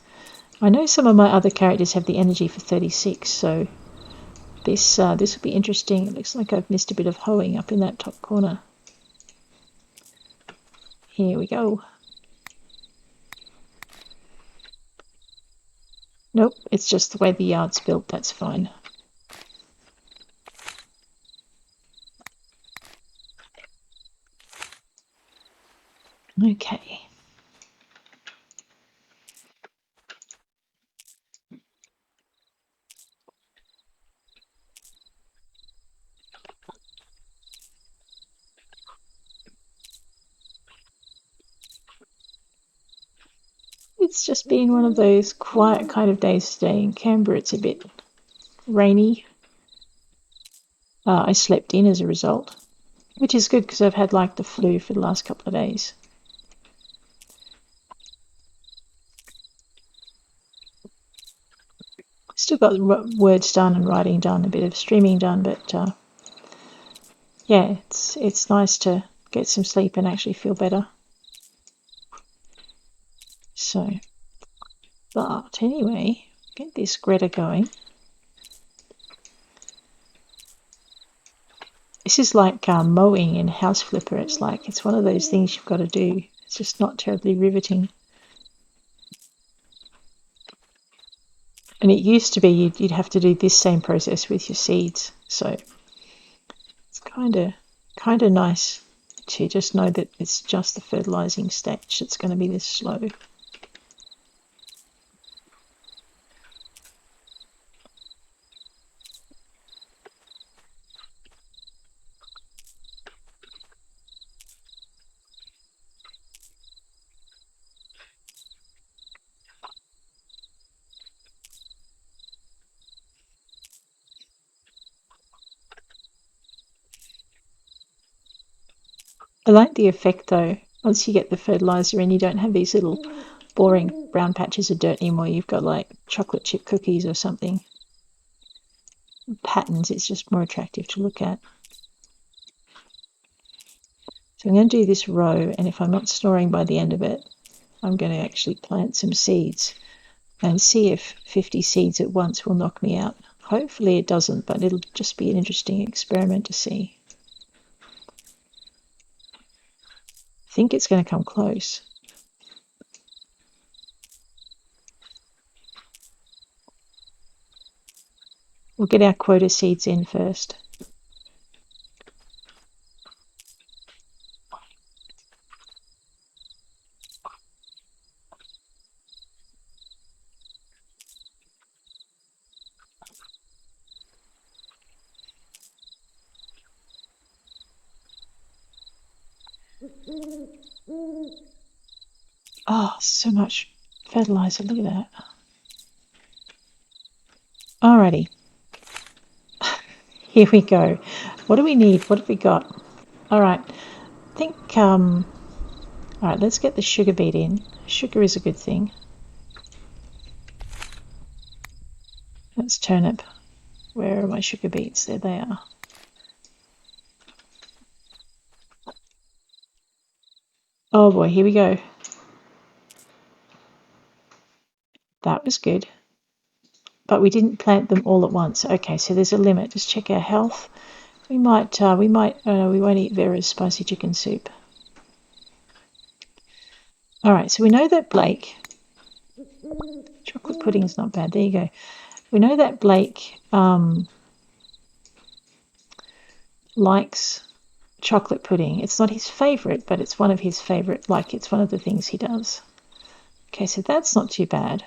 A: I know some of my other characters have the energy for 36, so this will be interesting. It looks like I've missed a bit of hoeing up in that top corner. Here we go. Nope, it's just the way the yard's built, that's fine. Okay. It's just been one of those quiet kind of days today. In Canberra, it's a bit rainy. I slept in as a result, which is good because I've had like the flu for the last couple of days. Still got words done and writing done, a bit of streaming done, but yeah, it's nice to get some sleep and actually feel better. So, but anyway, get this Greta going. This is like mowing in House Flipper. It's like, it's one of those things you've got to do. It's just not terribly riveting. And it used to be you'd have to do this same process with your seeds. So it's kind of nice to just know that it's just the fertilizing stage that's going to be this slow. I like the effect though. Once you get the fertilizer in, you don't have these little boring brown patches of dirt anymore. You've got like chocolate chip cookies or something. Patterns, it's just more attractive to look at. So I'm going to do this row, and if I'm not snoring by the end of it, I'm going to actually plant some seeds and see if 50 seeds at once will knock me out. Hopefully it doesn't, but it'll just be an interesting experiment to see. I think it's going to come close. We'll get our quota seeds in first. Oh, so much fertilizer, look at that. Alrighty. Here we go. What do we need? What have we got? Alright, I think, alright, let's get the sugar beet in. Sugar is a good thing. That's turnip. Where are my sugar beets? There they are. Oh boy, here we go. That was good. But we didn't plant them all at once. Okay, so there's a limit. Just check our health. We won't eat Vera's spicy chicken soup. Alright, so we know that Blake, chocolate pudding is not bad. There you go. We know that Blake likes chocolate pudding. It's not his favourite, but it's one of his favourite, like it's one of the things he does. Okay, so that's not too bad.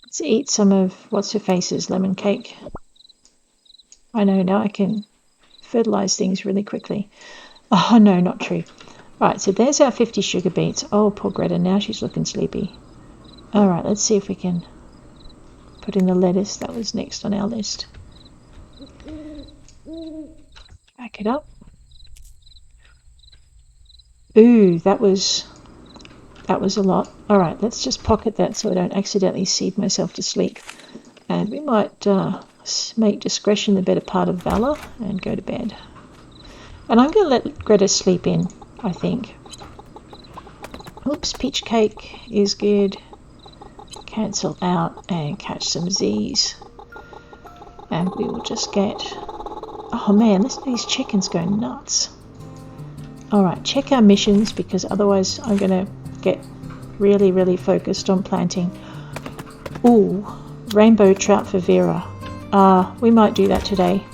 A: Let's eat some of what's her face's lemon cake. I know, now I can fertilize things really quickly. Oh no, not true. Right, so there's our 50 sugar beets. Oh, poor Greta, now she's looking sleepy. Alright, let's see if we can put in the lettuce. That was next on our list. Back it up. Ooh, that was a lot. Alright, let's just pocket that so I don't accidentally seed myself to sleep. And we might make discretion the better part of valor and go to bed. And I'm going to let Greta sleep in, I think. Oops, peach cake is good. Cancel out and catch some Z's. And we will just get... Oh man, listen to these chickens go nuts. Alright, check our missions because otherwise I'm going to get really, really focused on planting. Ooh, rainbow trout for Vera. We might do that today.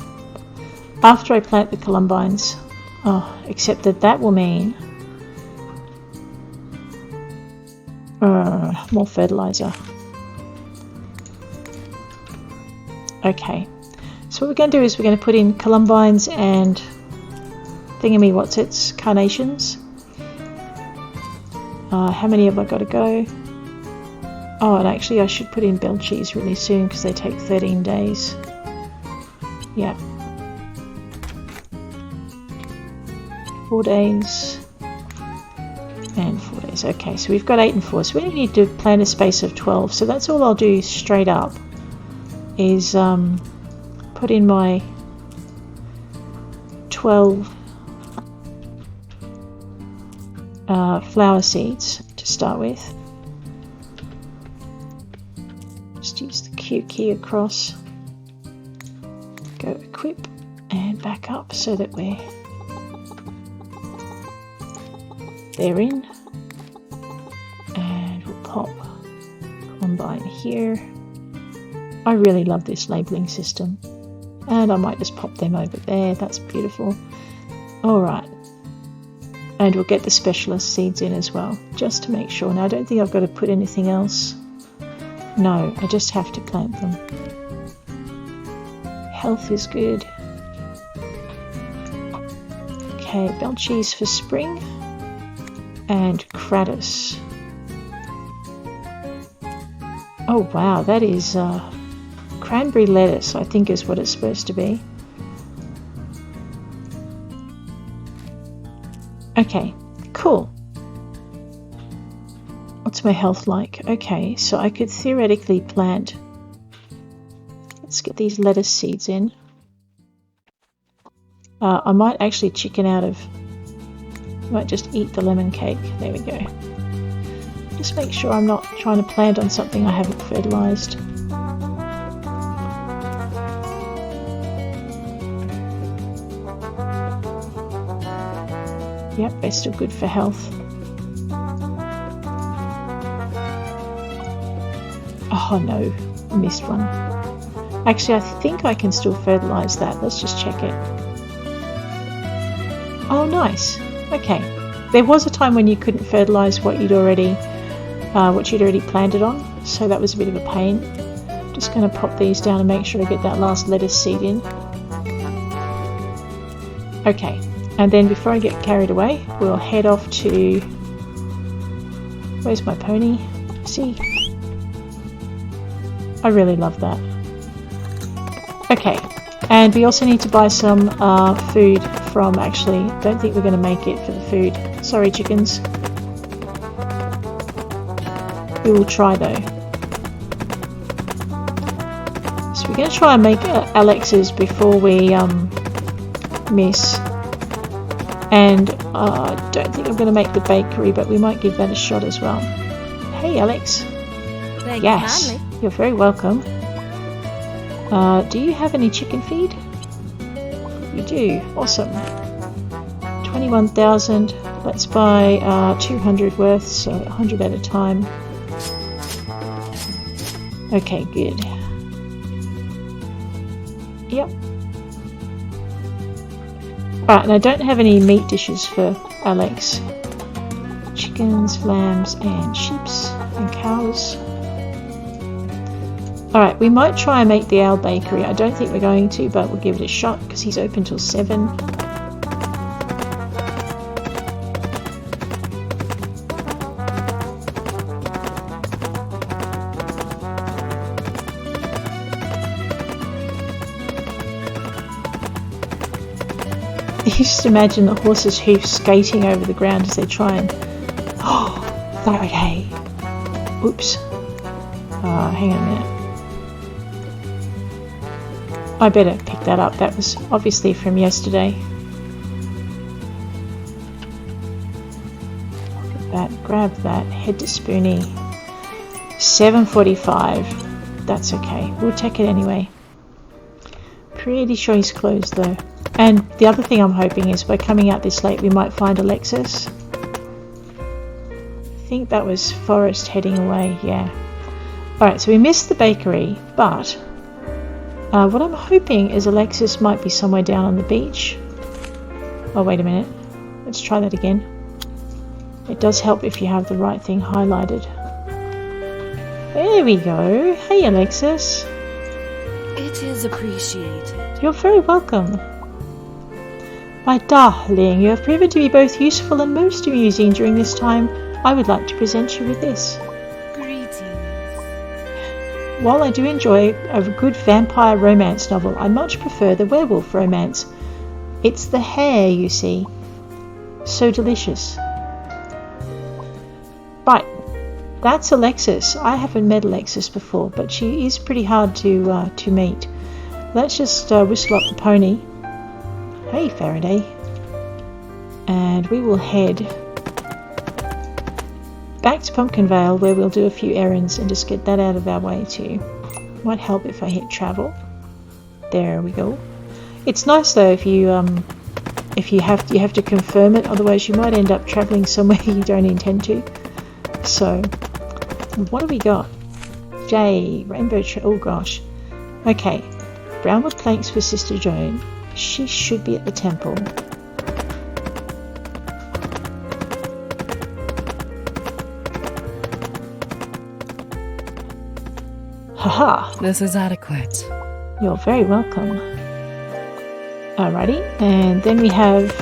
A: After I plant the columbines. Oh, except that will mean more fertilizer. Okay, so what we're going to do is we're going to put in columbines and thingammy-what's-its, carnations. How many have I got to go? Oh, and actually I should put in bell cheese really soon because they take 13 days. Yeah. 4 days and 4 days. Okay, so we've got 8 and 4, so we need to plant a space of 12. So that's all I'll do straight up is put in my 12 flower seeds to start with. Just use the Q key across, go equip and back up so that they're in, and we'll pop combine here. I really love this labeling system, and I might just pop them over there. That's beautiful. Alright, and we'll get the specialist seeds in as well, just to make sure. Now I don't think I've got to put anything else. No, I just have to plant them. Health is good. Okay, bell cheese for spring. And Kratos. Oh wow, that is cranberry lettuce, I think is what it's supposed to be. Okay, cool. What's my health like? Okay, so I could theoretically plant... Let's get these lettuce seeds in. I might actually chicken out of... Might just eat the lemon cake. There we go. Just make sure I'm not trying to plant on something I haven't fertilized. Yep, they're still good for health. Oh no, I missed one. Actually, I think I can still fertilize that. Let's just check it. Oh, nice. Okay, there was a time when you couldn't fertilize what you'd already planted on, so that was a bit of a pain. Just going to pop these down and make sure I get that last lettuce seed in. Okay, and then before I get carried away, we'll head off to... Where's my pony? See? I really love that. Okay, and we also need to buy some food from, actually, don't think we're going to make it for the food. Sorry, chickens. We will try though. So we're going to try and make Alex's before we miss. And I don't think I'm going to make the bakery, but we might give that a shot as well. Hey Alex. Yes, you're very welcome. Do you have any chicken feed? You do. Awesome. 21,000. Let's buy 200 worth, so 100 at a time. Okay, good. Yep. Right, and I don't have any meat dishes for Alex. Chickens, lambs, and sheeps and cows. Alright, we might try and make the owl bakery. I don't think we're going to, but we'll give it a shot because he's open till 7. You just imagine the horse's hoofs skating over the ground as they try and... Oh, okay. Oops. Hang on a minute. I better pick that up. That was obviously from yesterday. Look at that. Grab that. Head to Spoonie. 7:45. That's okay. We'll take it anyway. Pretty sure he's closed though. And the other thing I'm hoping is by coming out this late we might find Alexis. I think that was Forrest heading away, yeah. Alright, so we missed the bakery, but what I'm hoping is Alexis might be somewhere down on the beach. Oh, wait a minute. Let's try that again. It does help if you have the right thing highlighted. There we go. Hey, Alexis.
B: It is appreciated.
A: You're very welcome. My darling, you have proven to be both useful and most amusing during this time. I would like to present you with this.
B: Greetings.
A: While I do enjoy a good vampire romance novel, I much prefer the werewolf romance. It's the hair, you see. So delicious. Right, that's Alexis. I haven't met Alexis before, but she is pretty hard to meet. Let's just whistle up the pony. Hey, Faraday. And we will head back to Pumpkinvale where we'll do a few errands and just get that out of our way too. Might help if I hit travel. There we go. It's nice though if you have to confirm it, otherwise you might end up traveling somewhere you don't intend to. So, what do we got? J, rainbow oh gosh. Okay, brownwood planks for Sister Joan. She should be at the temple. Haha!
B: This is adequate.
A: You're very welcome. Alrighty, and then we have...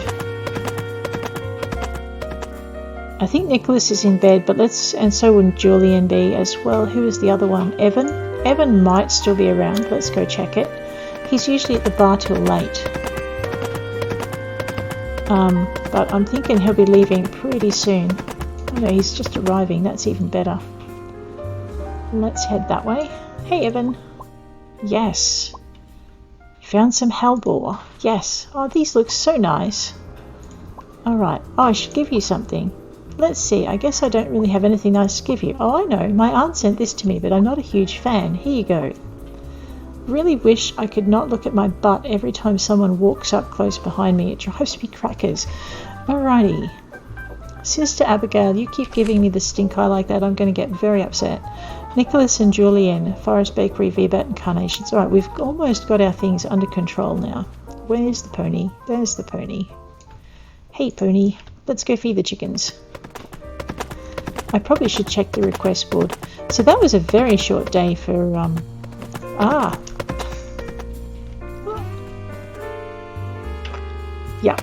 A: I think Nicholas is in bed, but and so would Julian be as well. Who is the other one? Evan? Evan might still be around. Let's go check it. He's usually at the bar till late. But I'm thinking he'll be leaving pretty soon. Oh no, he's just arriving. That's even better. Let's head that way. Hey, Evan. Yes. Found some hellebore. Yes. Oh, these look so nice. Alright. Oh, I should give you something. Let's see. I guess I don't really have anything nice to give you. Oh, I know. My aunt sent this to me, but I'm not a huge fan. Here you go. Really wish I could not look at my butt every time someone walks up close behind me. It drives me crackers. Alrighty. Sister Abigail, you keep giving me the stink eye like that, I'm going to get very upset. Nicholas and Julian, Forest Bakery, VBAT and Carnations. Alright, we've almost got our things under control now. Where's the pony? There's the pony. Hey pony, let's go feed the chickens. I probably should check the request board. So that was a very short day for, yeah.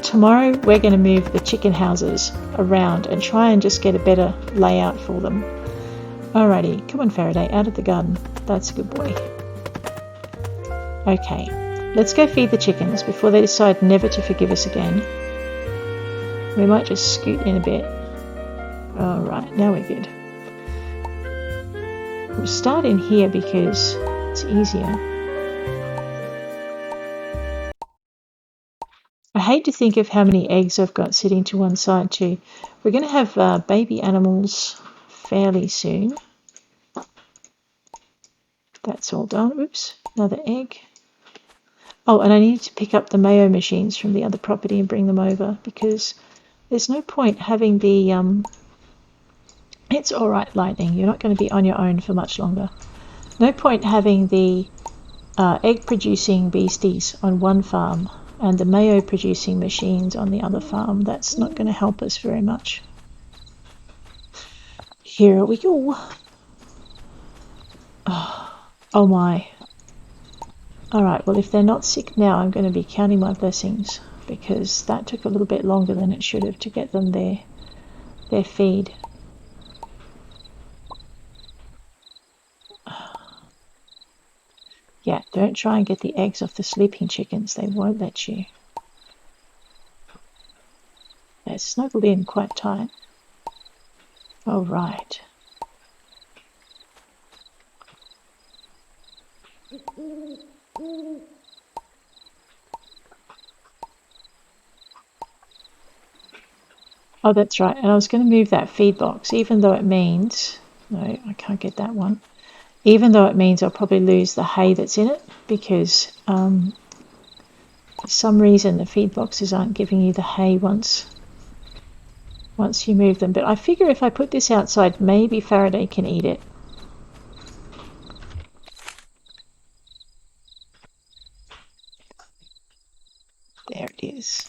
A: Tomorrow we're going to move the chicken houses around and try and just get a better layout for them. Alrighty, come on Faraday, out of the garden. That's a good boy. Okay, let's go feed the chickens before they decide never to forgive us again. We might just scoot in a bit. Alright, now we're good. We'll start in here because it's easier. I hate to think of how many eggs I've got sitting to one side too. We're going to have baby animals fairly soon. That's all done. Oops, another egg. Oh, and I need to pick up the mayo machines from the other property and bring them over because there's no point having the... It's alright, Lightning. You're not going to be on your own for much longer. No point having the egg-producing beasties on one farm and the mayo-producing machines on the other farm. That's not going to help us very much. Here we go. Oh my. Alright, well if they're not sick now, I'm going to be counting my blessings, because that took a little bit longer than it should have to get them their feed. Yeah, don't try and get the eggs off the sleeping chickens. They won't let you. They're snuggled in quite tight. All right. Oh, that's right. And I was going to move that feed box, even though it means... No, I can't get that one. Even though it means I'll probably lose the hay that's in it, because for some reason the feed boxes aren't giving you the hay once you move them. But I figure if I put this outside, maybe Faraday can eat it. There it is.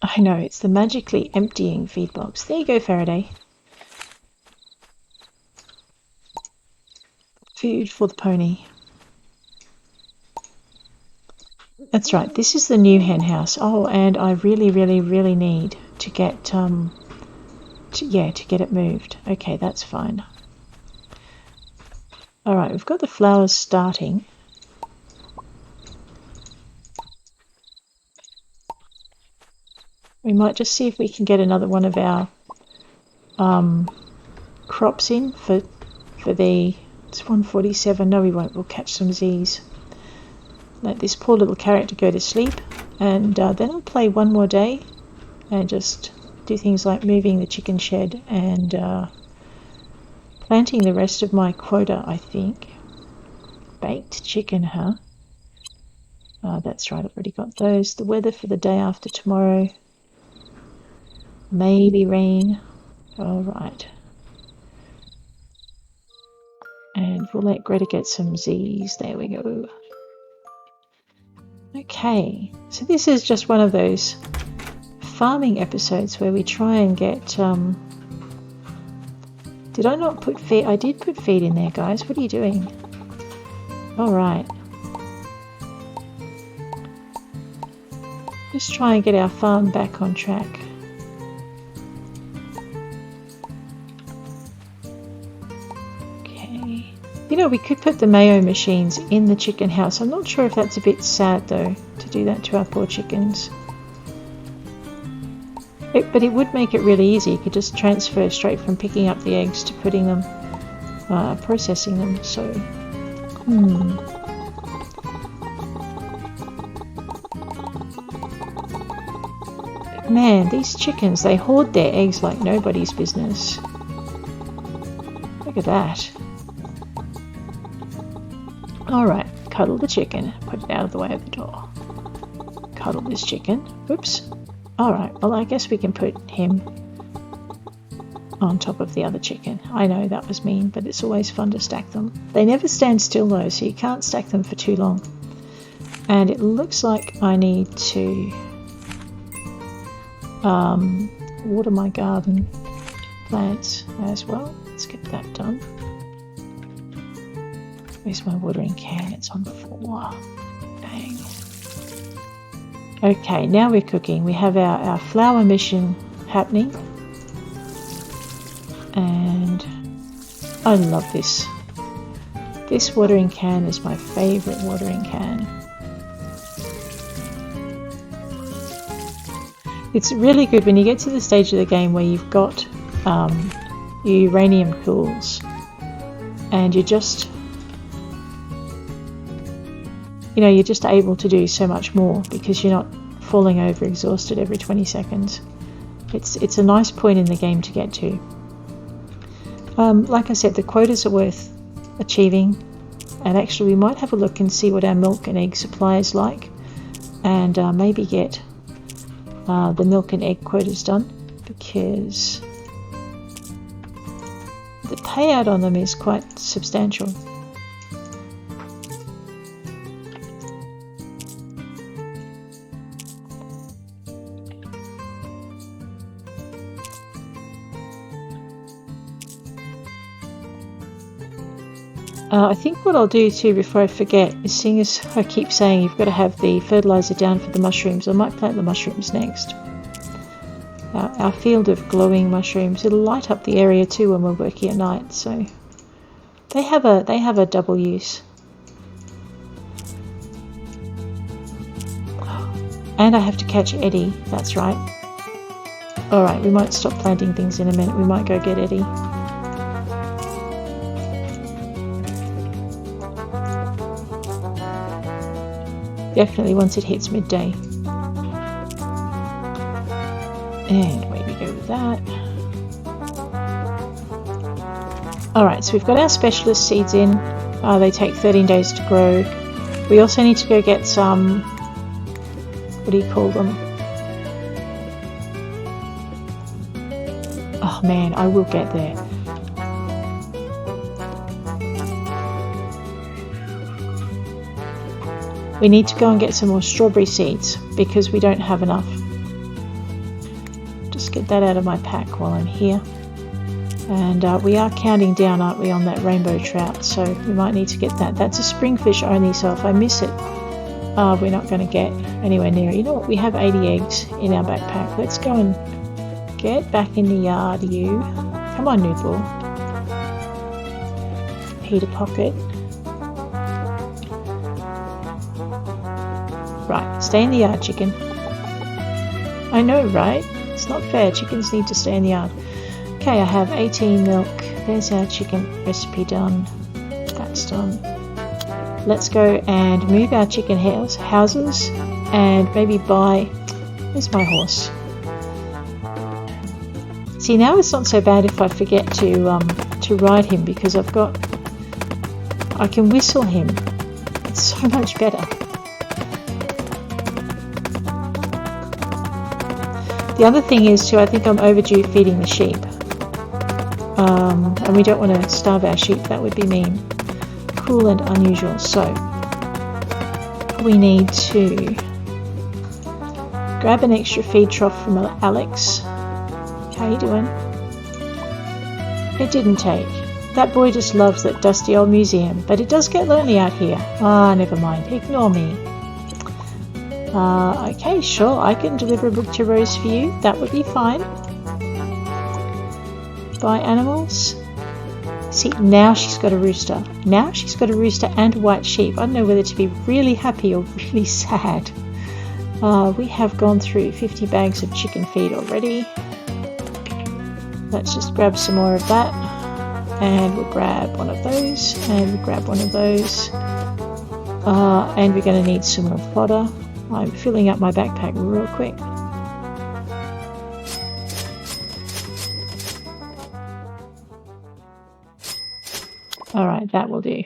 A: I know, it's the magically emptying feed box. There you go, Faraday. Food for the pony. That's right, this is the new hen house. Oh, and I really, really, really need to get to get it moved. Okay, that's fine. All right, we've got the flowers starting. We might just see if we can get another one of our crops in for the... It's 1:47. No, we won't. We'll catch some Z's. Let this poor little carrot to go to sleep, and then I'll play one more day and just do things like moving the chicken shed and planting the rest of my quota, I think. Baked chicken, huh? That's right, I've already got those. The weather for the day after tomorrow. Maybe rain. All right. And we'll let Greta get some Z's. There we go. Okay, so this is just one of those farming episodes where we try and get... Did I not put feed? I did put feed in there, guys. What are you doing? All right. Just try and get our farm back on track. Okay. You know, we could put the mayo machines in the chicken house. I'm not sure if that's a bit sad, though, to do that to our poor chickens. But it would make it really easy. You could just transfer straight from picking up the eggs to putting them, processing them. So, Man, these chickens, they hoard their eggs like nobody's business. Look at that. Alright, cuddle the chicken. Put it out of the way of the door. Cuddle this chicken. Whoops. Alright, well I guess we can put him on top of the other chicken. I know that was mean, but it's always fun to stack them. They never stand still though, so you can't stack them for too long. And it looks like I need to water my garden plants as well. Let's get that done. Where's my watering can? It's on 4. Bang. Okay, now we're cooking. We have our flour mission happening. And I love this. This watering can is my favourite watering can. It's really good when you get to the stage of the game where you've got uranium cools and you're just able to do so much more because you're not falling over exhausted every 20 seconds. It's a nice point in the game to get to. Like I said, the quotas are worth achieving, and actually we might have a look and see what our milk and egg supply is like, and maybe get the milk and egg quotas done, because the payout on them is quite substantial. I think what I'll do too before I forget is, seeing as I keep saying you've got to have the fertilizer down for the mushrooms, I might plant the mushrooms next. Our field of glowing mushrooms, it'll light up the area too when we're working at night, so they have a double use. And I have to catch Eddie, that's right. Alright, we might stop planting things in a minute, we might go get Eddie. Definitely once it hits midday. And away we go with that. Alright, so we've got our specialist seeds in. They take 13 days to grow. We also need to go get some, what do you call them? Oh man, I will get there. We need to go and get some more strawberry seeds because we don't have enough. Just get that out of my pack while I'm here. And we are counting down, aren't we, on that rainbow trout, so we might need to get that. That's a springfish only, so if I miss it, we're not going to get anywhere near it. You know what, we have 80 eggs in our backpack. Let's go and get back in the yard, you. Come on, Noodle. Peter Pocket. Right, stay in the yard, chicken. I know, right? It's not fair. Chickens need to stay in the yard. Okay, I have 18 milk. There's our chicken recipe done. That's done. Let's go and move our chicken houses and maybe buy... Where's my horse? See, now it's not so bad if I forget to ride him because I can whistle him. It's so much better. The other thing is too, I think I'm overdue feeding the sheep. And we don't want to starve our sheep, that would be mean. Cool and unusual. So we need to grab an extra feed trough from Alex. How you doing? It didn't take. That boy just loves that dusty old museum, but it does get lonely out here. Ah, never mind. Ignore me. Okay, sure, I can deliver a book to Rose for you. That would be fine. Buy animals. See, now she's got a rooster. Now she's got a rooster and a white sheep. I don't know whether to be really happy or really sad. We have gone through 50 bags of chicken feed already. Let's just grab some more of that. And we'll grab one of those. And we'll grab one of those. And we're going to need some more fodder. I'm filling up my backpack real quick. Alright, that will do.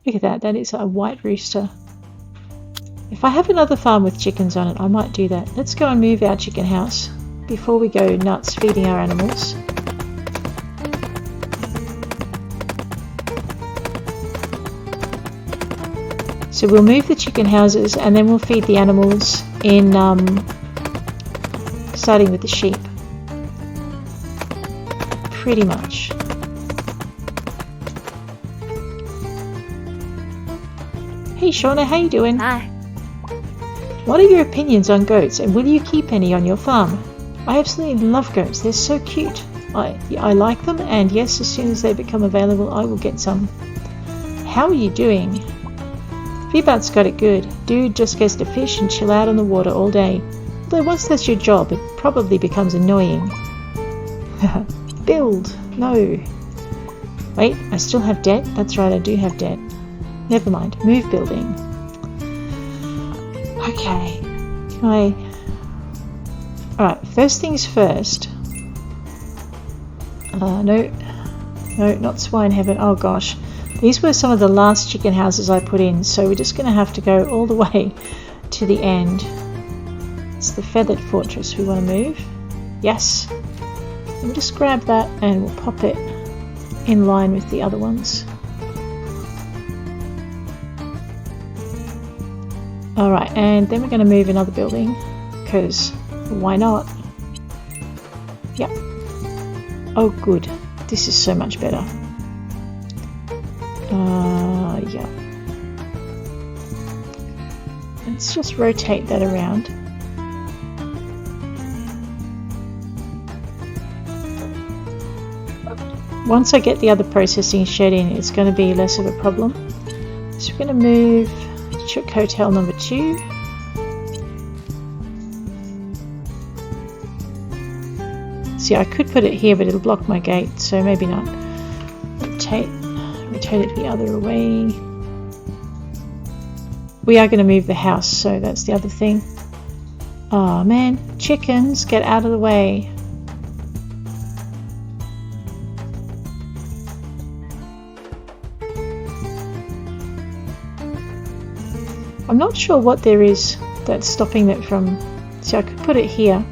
A: Look at that, that is a white rooster. If I have another farm with chickens on it, I might do that. Let's go and move our chicken house before we go nuts feeding our animals. So we'll move the chicken houses and then we'll feed the animals in, starting with the sheep. Pretty much. Hey Shauna, how you doing?
B: Hi.
A: What are your opinions on goats and will you keep any on your farm? I absolutely love goats, they're so cute. I like them and yes, as soon as they become available I will get some. How are you doing? Feedbat's got it good. Dude just gets to fish and chill out on the water all day. Although once that's your job, it probably becomes annoying. Build! No. Wait, I still have debt? That's right, I do have debt. Never mind. Move building. Okay. Can I... Alright, first things first. No, not swine heaven. Oh gosh. These were some of the last chicken houses I put in, so we're just going to have to go all the way to the end. It's the feathered fortress we want to move. Yes. We'll just grab that and we'll pop it in line with the other ones. Alright, and then we're going to move another building, because why not? Yep. Oh good, this is so much better. Yeah. Let's just rotate that around. Once I get the other processing shed in, it's going to be less of a problem. So we're going to move Chook Hotel number 2. See, I could put it here, but it'll block my gate, so maybe not. Rotate it the other way. We are going to move the house, so that's the other thing. Oh man, chickens, get out of the way. I'm not sure what there is that's stopping that from... See, I could put it here.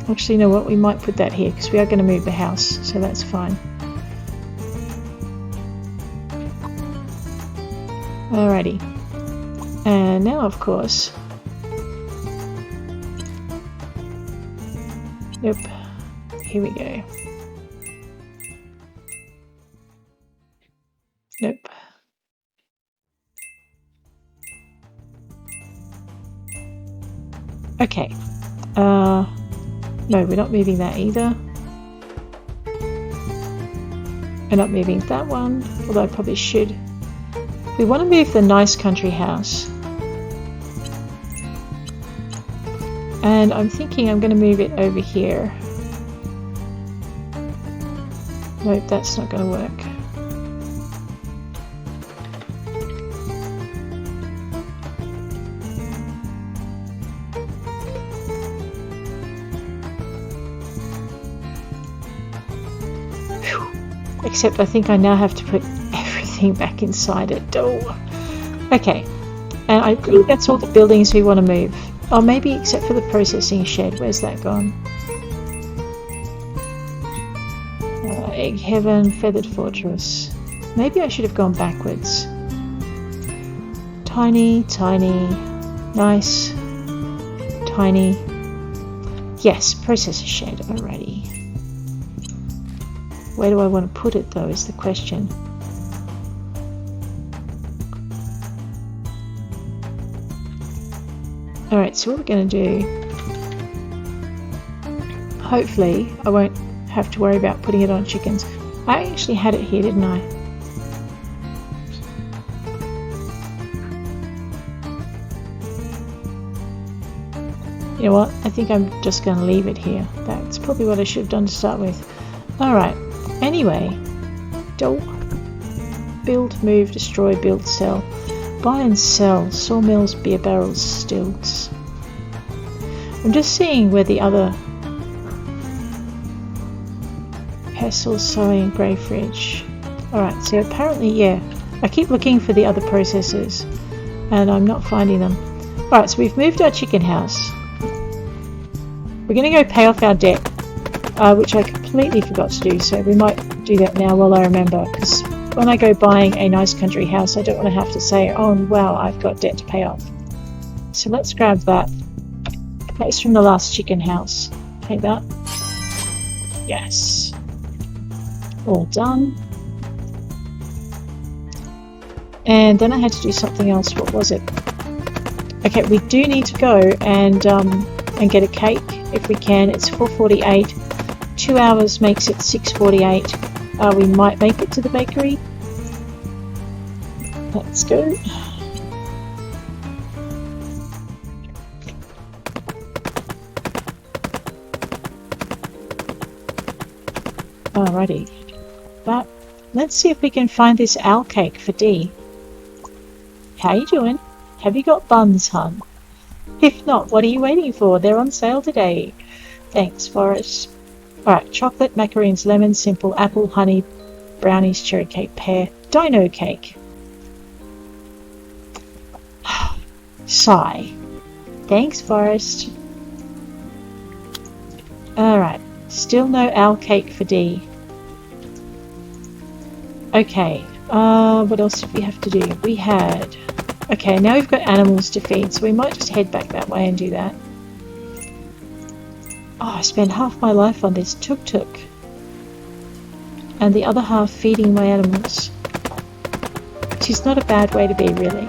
A: Actually, you know what? We might put that here because we are going to move the house, so that's fine. Alrighty. And now, of course... Yep. Here we go. Nope. Okay. No, we're not moving that either. We're not moving that one, although I probably should. We want to move the nice country house. And I'm thinking I'm going to move it over here. Nope, that's not going to work. Except I think I now have to put everything back inside it. Oh. Okay, and I think that's all the buildings we want to move. Oh, maybe except for the processing shed. Where's that gone? Egg Heaven, Feathered Fortress. Maybe I should have gone backwards. Tiny, tiny, nice, tiny. Yes, processor shed. Alrighty. Where do I want to put it though is the question. Alright, so what we're going to do, hopefully I won't have to worry about putting it on chickens. I actually had it here, didn't I? You know what, I think I'm just going to leave it here. That's probably what I should have done to start with. Alright. Anyway, build, move, destroy, build, sell, buy and sell, sawmills, beer barrels, stilts. I'm just seeing where the other pestle, sewing, grey fridge. Alright, so apparently, yeah, I keep looking for the other processors and I'm not finding them. Alright, so we've moved our chicken house. We're going to go pay off our debt. Which I completely forgot to do, so we might do that now while I remember, because when I go buying a nice country house I don't want to have to say, oh wow, I've got debt to pay off. So let's grab that. That's from the last chicken house. Take that. Yes. All done. And then I had to do something else. What was it? Okay, we do need to go and get a cake if we can. It's 4:48. 2 hours makes it 6:48. We might make it to the bakery. Let's go. Alrighty. But let's see if we can find this owl cake for Dee. How you doing? Have you got buns, hun? If not, what are you waiting for? They're on sale today. Thanks, Forrest. Alright, chocolate, macaroons, lemon, simple, apple, honey, brownies, cherry cake, pear, dino cake. Sigh. Thanks, Forrest. Alright, still no owl cake for Dee. Okay, what else did we have to do? We had... Okay, now we've got animals to feed, so we might just head back that way and do that. Oh, I spent half my life on this tuk-tuk. And the other half feeding my animals. which is not a bad way to be, really.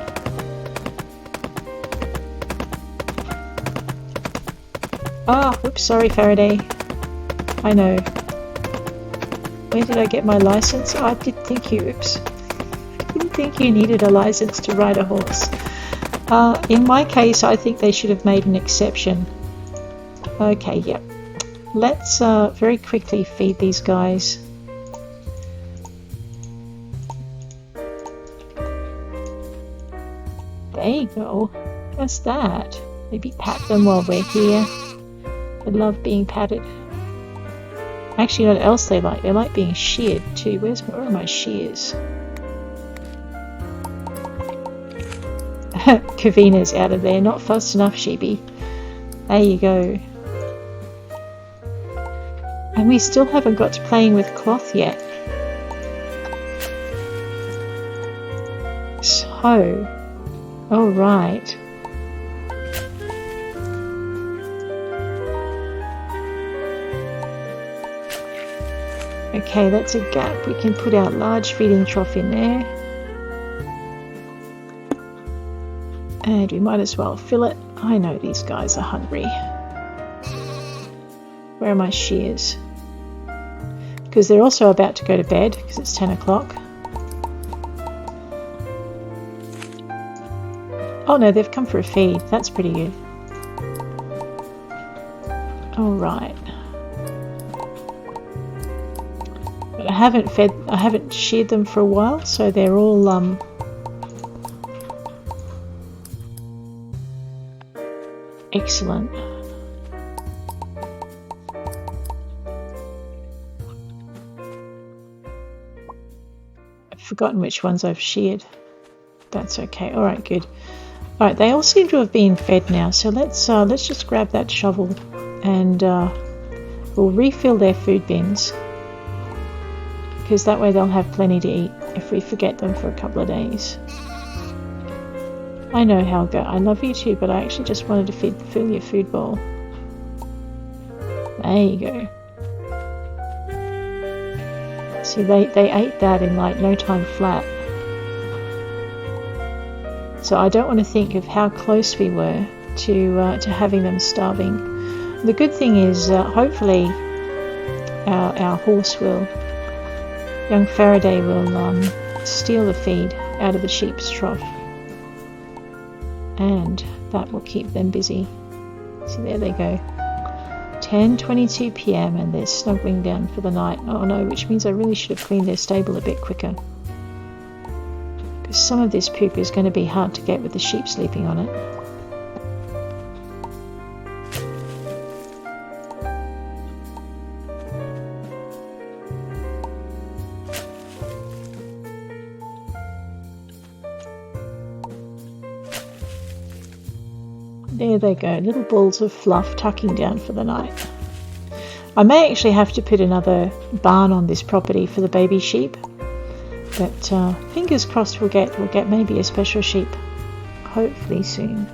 A: Ah, whoops, sorry Faraday. I know. Where did I get my license? Oh, I did think you, oops. I didn't think you needed a license to ride a horse. In my case, I think they should have made an exception. Okay, yep. Let's very quickly feed these guys. There you go. What's that? Maybe pat them while we're here. They love being patted. Actually, you know what else they like? They like being sheared too. Where are my shears? Kavina's out of there. Not fast enough, sheepy. There you go. And we still haven't got to playing with cloth yet. So, all right. Okay, that's a gap. We can put our large feeding trough in there. And we might as well fill it. I know these guys are hungry. Where are my shears? Because they're also about to go to bed because it's 10 o'clock. Oh no, they've come for a feed. That's pretty good. Alright. But I haven't sheared them for a while, so they're all excellent. I've forgotten which ones I've sheared. That's okay. Alright, good. Alright, they all seem to have been fed now, so let's just grab that shovel and we'll refill their food bins, because that way they'll have plenty to eat if we forget them for a couple of days. I know, Helga, I love you too, but I actually just wanted to fill your food bowl. There you go. See, they ate that in like no time flat. So I don't want to think of how close we were to having them starving. The good thing is, hopefully, our horse will, young Faraday will steal the feed out of the sheep's trough, and that will keep them busy. So there they go. 10:22 p.m. and they're snuggling down for the night. Oh no, which means I really should have cleaned their stable a bit quicker, because some of this poop is going to be hard to get with the sheep sleeping on it. There they go, little balls of fluff tucking down for the night. I may actually have to put another barn on this property for the baby sheep, but fingers crossed we'll get maybe a special sheep, hopefully soon.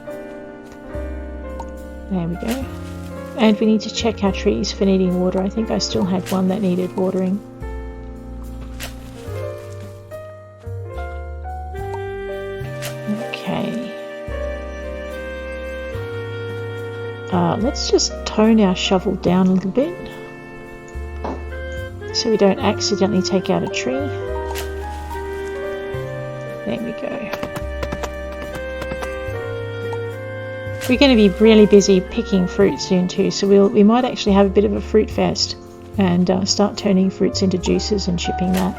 A: There we go. And we need to check our trees for needing water. I think I still had one that needed watering. Okay. Let's just tone our shovel down a little bit so we don't accidentally take out a tree. There we go. We're going to be really busy picking fruit soon too, so we might actually have a bit of a fruit fest and start turning fruits into juices and shipping that.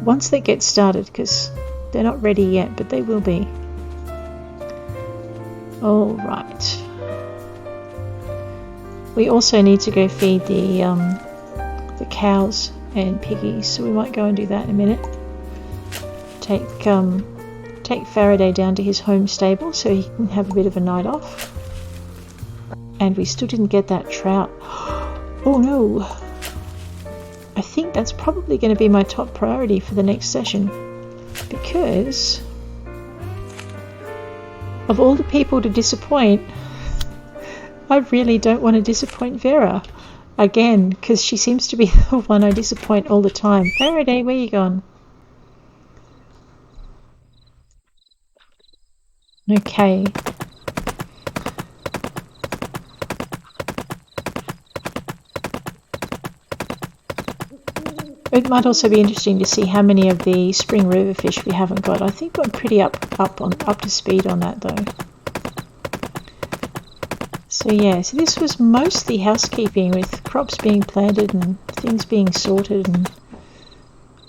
A: Once they get started, because they're not ready yet, but they will be. All right. We also need to go feed the cows and piggies, so we might go and do that in a minute. Take Faraday down to his home stable so he can have a bit of a night off. And we still didn't get that trout. Oh no! I think that's probably going to be my top priority for the next session, because of all the people to disappoint, I really don't want to disappoint Vera. again, because she seems to be the one I disappoint all the time. Faraday, where you gone? Okay. It might also be interesting to see how many of the spring river fish we haven't got. I think we're pretty up to speed on that though. So yeah, so this was mostly housekeeping with crops being planted and things being sorted and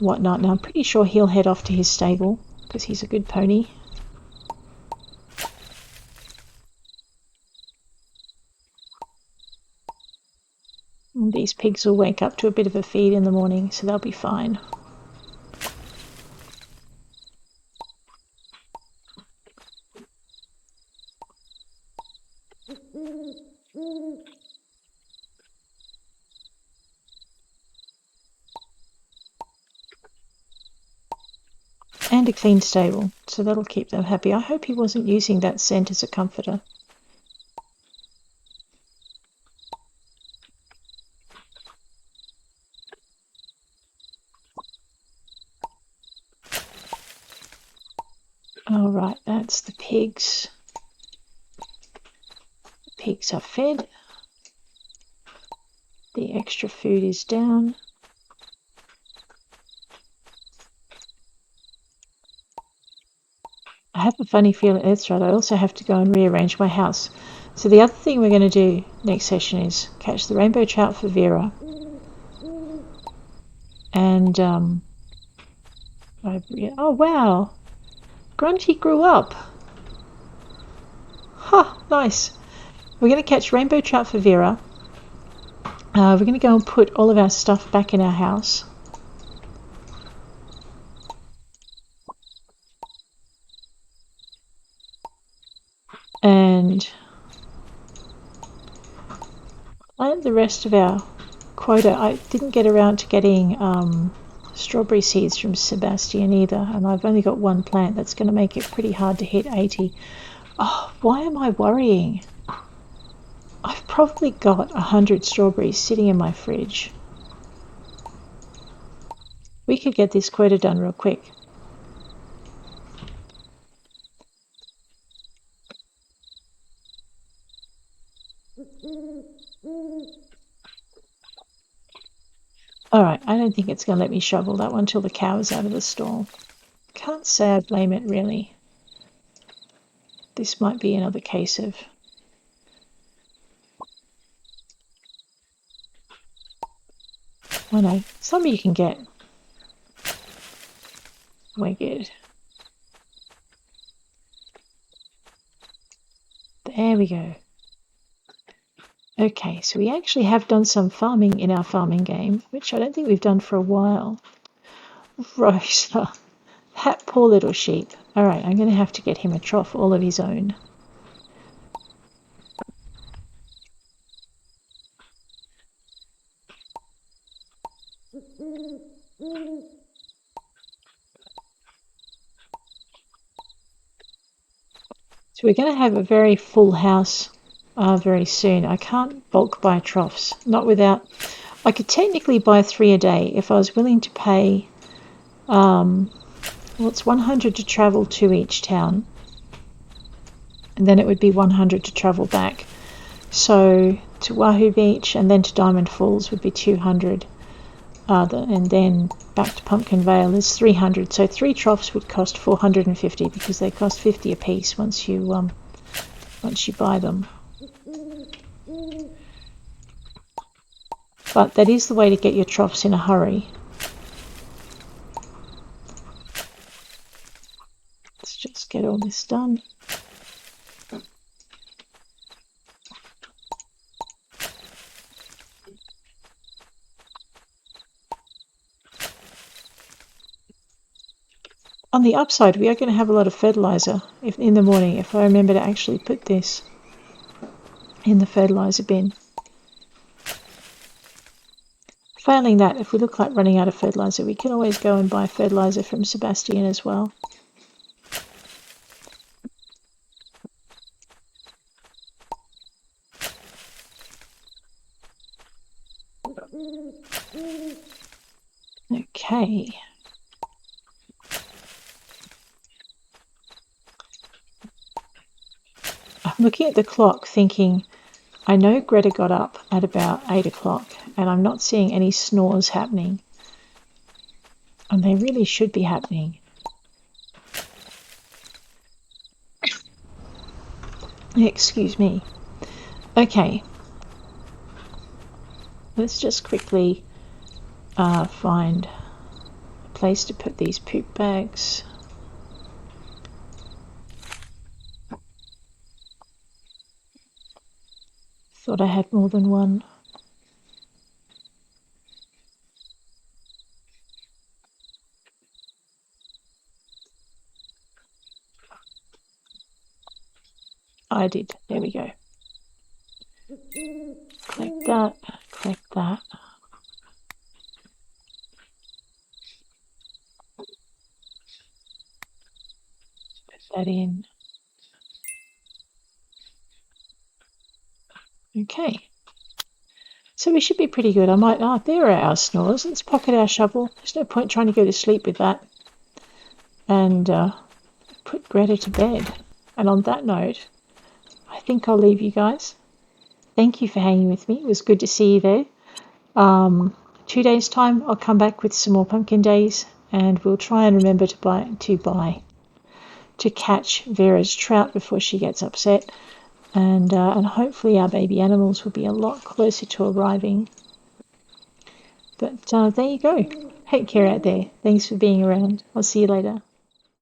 A: whatnot. Now I'm pretty sure he'll head off to his stable because he's a good pony. And these pigs will wake up to a bit of a feed in the morning, so they'll be fine. And a clean stable, so that'll keep them happy. I hope he wasn't using that scent as a comforter. Alright, that's the pigs. The pigs are fed. The extra food is down. I have a funny feeling, that's right, I also have to go and rearrange my house. So the other thing we're going to do next session is catch the rainbow trout for Vera. And, oh wow, Grunty grew up. Ha, nice. We're going to catch rainbow trout for Vera. We're going to go and put all of our stuff back in our house. And plant the rest of our quota. I didn't get around to getting strawberry seeds from Sebastian either, and I've only got one plant. That's going to make it pretty hard to hit 80. Oh, why am I worrying? I've probably got 100 strawberries sitting in my fridge. We could get this quota done real quick. Alright, I don't think it's going to let me shovel that one till the cow is out of the stall. Can't say I blame it really. This might be another case of oh no, some you can get. We're good. There we go. Okay, so we actually have done some farming in our farming game, which I don't think we've done for a while. Rosa, that poor little sheep. Alright, I'm going to have to get him a trough all of his own. So we're going to have a very full house very soon. I can't bulk buy troughs, not without... I could technically buy 3 a day if I was willing to pay... well, it's 100 to travel to each town. And then it would be 100 to travel back. So to Wahoo Beach and then to Diamond Falls would be 200. And then back to Pumpkin Vale is 300. So 3 troughs would cost 450 because they cost 50 a piece once you buy them. But that is the way to get your troughs in a hurry. Let's just get all this done. On the upside, we are going to have a lot of fertilizer in the morning if I remember to actually put this in the fertilizer bin. Failing that, if we look like running out of fertilizer, we can always go and buy fertilizer from Sebastian as well. Okay. I'm looking at the clock thinking, I know Greta got up at about 8 o'clock and I'm not seeing any snores happening. And they really should be happening. Excuse me. Okay. Let's just quickly find a place to put these poop bags. Thought I had more than one. I did. There we go. Collect that. Collect that. Put that in. Okay. So we should be pretty good. I might... Oh, there are our snores. Let's pocket our shovel. There's no point trying to go to sleep with that. And put Greta to bed. And on that note, I think I'll leave you guys. Thank you for hanging with me. It was good to see you there. 2 days' time, I'll come back with some more pumpkin days, and we'll try and remember to catch Vera's trout before she gets upset, and hopefully our baby animals will be a lot closer to arriving. But there you go. Take care out there. Thanks for being around. I'll see you later.